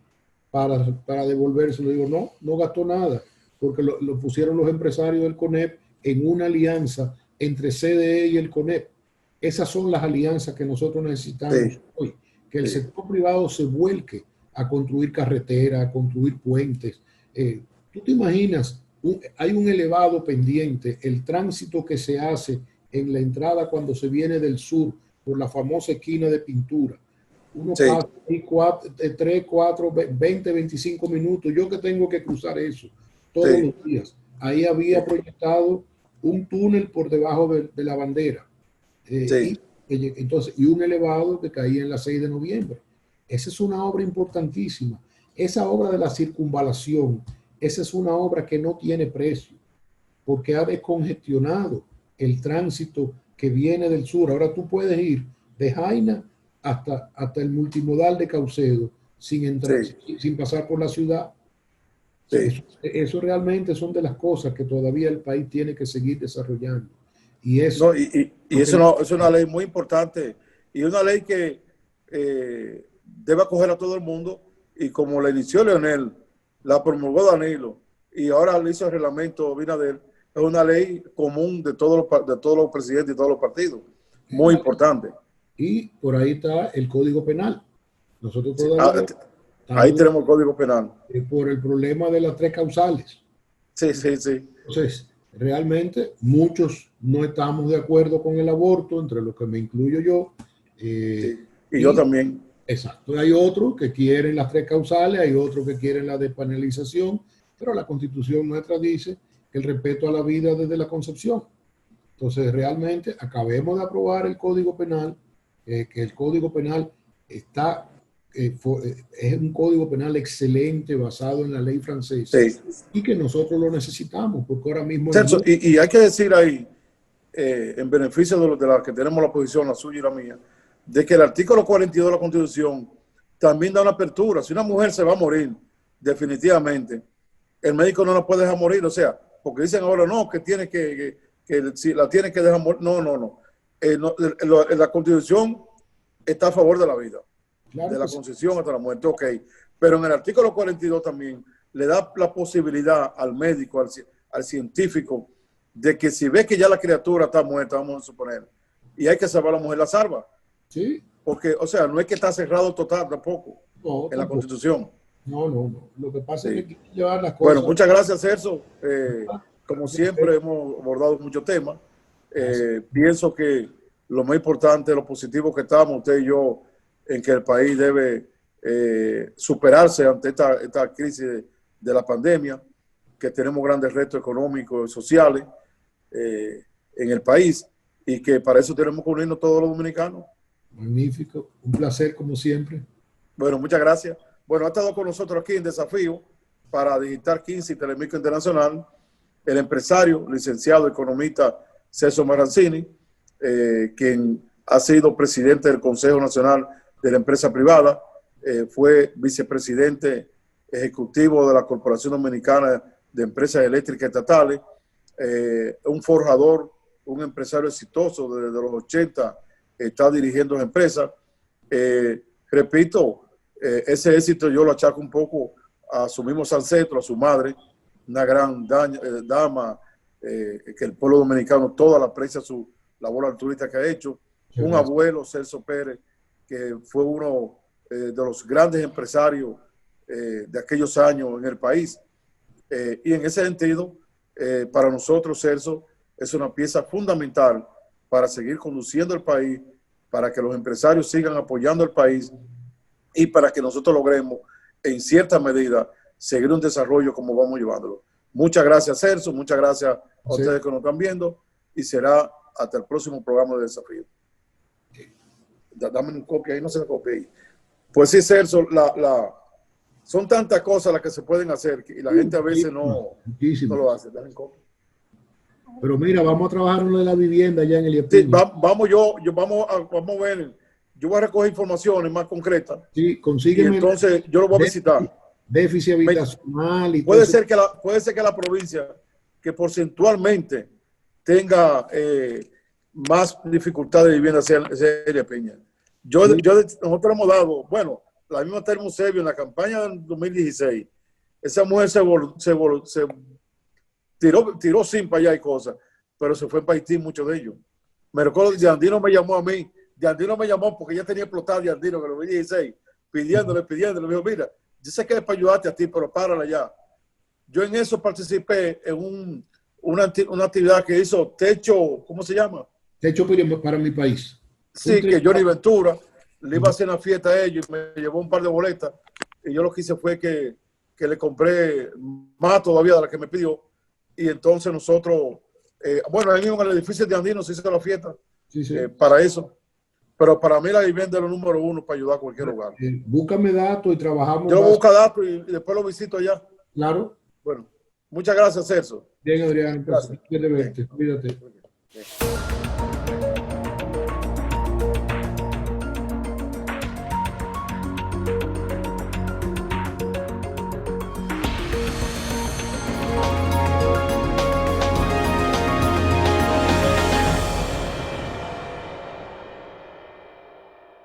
para devolvérselo, digo, no gastó nada, porque lo pusieron los empresarios del CONEP en una alianza entre CDE y el CONEP. Esas son las alianzas que nosotros necesitamos hoy, que el sector privado se vuelque a construir carreteras, a construir puentes. ¿Tú te imaginas? Hay un elevado pendiente, el tránsito que se hace en la entrada cuando se viene del sur por la famosa esquina de Pintura. Uno pasa ahí 3, 4, 20, 25 minutos. Yo que tengo que cruzar eso todos los días. Ahí había proyectado un túnel por debajo de la bandera. Y un elevado que caía en la 6 de noviembre. Esa es una obra importantísima. Esa obra de la circunvalación, esa es una obra que no tiene precio, porque ha descongestionado el tránsito que viene del sur. Ahora tú puedes ir de Jaina hasta el multimodal de Caucedo sin entrar, sin pasar por la ciudad. Eso realmente son de las cosas que todavía el país tiene que seguir desarrollando. Y eso, eso es una ley muy importante y una ley que debe acoger a todo el mundo, y como la inició Leonel, la promulgó Danilo y ahora le hizo el reglamento Binader, es una ley común de todos los presidentes y todos los partidos. Muy importante. Y por ahí está el Código Penal. Nosotros todavía ahí tenemos el Código Penal. Por el problema de las 3 causales. Sí. Entonces, realmente muchos no estamos de acuerdo con el aborto, entre los que me incluyo yo. Y yo también. Exacto. Hay otros que quieren las 3 causales, hay otros que quieren la despenalización, pero la Constitución nuestra dice que el respeto a la vida desde la concepción. Entonces, realmente, acabemos de aprobar el Código Penal, que el Código Penal es un Código Penal excelente, basado en la ley francesa, y que nosotros lo necesitamos, porque ahora mismo... Celso, y hay que decir ahí, en beneficio de los que tenemos la posición, la suya y la mía, de que el artículo 42 de la Constitución también da una apertura. Si una mujer se va a morir, definitivamente, el médico no la puede dejar morir, o sea, porque dicen ahora no, que tiene que si la tiene que dejar morir. No. La Constitución está a favor de la vida, claro, de la concepción hasta la muerte, ok. Pero en el artículo 42 también le da la posibilidad al médico, al científico, de que si ve que ya la criatura está muerta, vamos a suponer, y hay que salvar a la mujer, la salva. Sí. Porque, o sea, no es que está cerrado total tampoco en la Constitución. No. Lo que pasa es que hay que llevar las cosas. Bueno, muchas gracias, Celso. Como siempre, hemos abordado muchos temas. Pienso que lo más importante, lo positivo que estamos, usted y yo, en que el país debe superarse ante esta crisis de la pandemia, que tenemos grandes retos económicos y sociales en el país, y que para eso tenemos que unirnos todos los dominicanos. Magnífico, un placer como siempre. Bueno, muchas gracias. Bueno, ha estado con nosotros aquí en Desafío para Digital 15 y Telemicro Internacional el empresario, licenciado economista Celso Marrancini, quien ha sido presidente del Consejo Nacional de la Empresa Privada, fue vicepresidente ejecutivo de la Corporación Dominicana de empresas eléctricas estatales, un forjador, un empresario exitoso desde los 80, está dirigiendo empresas. Repito, ese éxito yo lo achaco un poco a su mismo ancestro, a su madre, una gran dama, que el pueblo dominicano toda la aprecia su labor altruista que ha hecho. Un abuelo, Celso Pérez, que fue uno de los grandes empresarios de aquellos años en el país. Y en ese sentido, para nosotros, Celso es una pieza fundamental para seguir conduciendo el país, para que los empresarios sigan apoyando el país y para que nosotros logremos, en cierta medida, seguir un desarrollo como vamos llevándolo. Muchas gracias, Celso. Muchas gracias a ustedes que nos están viendo y será hasta el próximo programa de Desafío. Dame un copia ahí, no se me copie ahí. Pues sí, Celso, son tantas cosas las que se pueden hacer y la gente a veces no lo hace. Dame un copia. Pero mira, vamos a trabajar en lo de la vivienda ya en el Sí, vamos a ver. Yo voy a recoger informaciones más concretas. Sí, consígueme. Y entonces yo lo voy a visitar. Déficit habitacional y puede ser que la provincia, que porcentualmente tenga más dificultades de vivienda seria, Peña. Nosotros hemos dado, bueno, la misma Termosevio en la campaña del 2016, esa mujer se tiró sin para allá y cosas, pero se fue para Haití muchos de ellos. Me recuerdo que Yandino me llamó a mí, Yandino me llamó porque ya tenía explotado Yandino en el 2016, pidiéndole, me dijo, mira, yo sé que es para ayudarte a ti, pero párala ya. Yo en eso participé en una actividad que hizo Techo, ¿cómo se llama? Techo para mi país. Sí, que Johnny Ventura le iba a hacer una fiesta a ellos y me llevó un par de boletas. Y yo lo que hice fue que le compré más todavía de la que me pidió. Y entonces nosotros, bueno, ahí mismo en el edificio de Andino se hizo la fiesta para eso. Pero para mí la vivienda es lo número uno para ayudar a cualquier hogar. Búscame datos y trabajamos. Yo busco datos y después lo visito allá. Claro. Bueno, muchas gracias, Celso. Bien, Adrián. Gracias. Cuídate. Bien.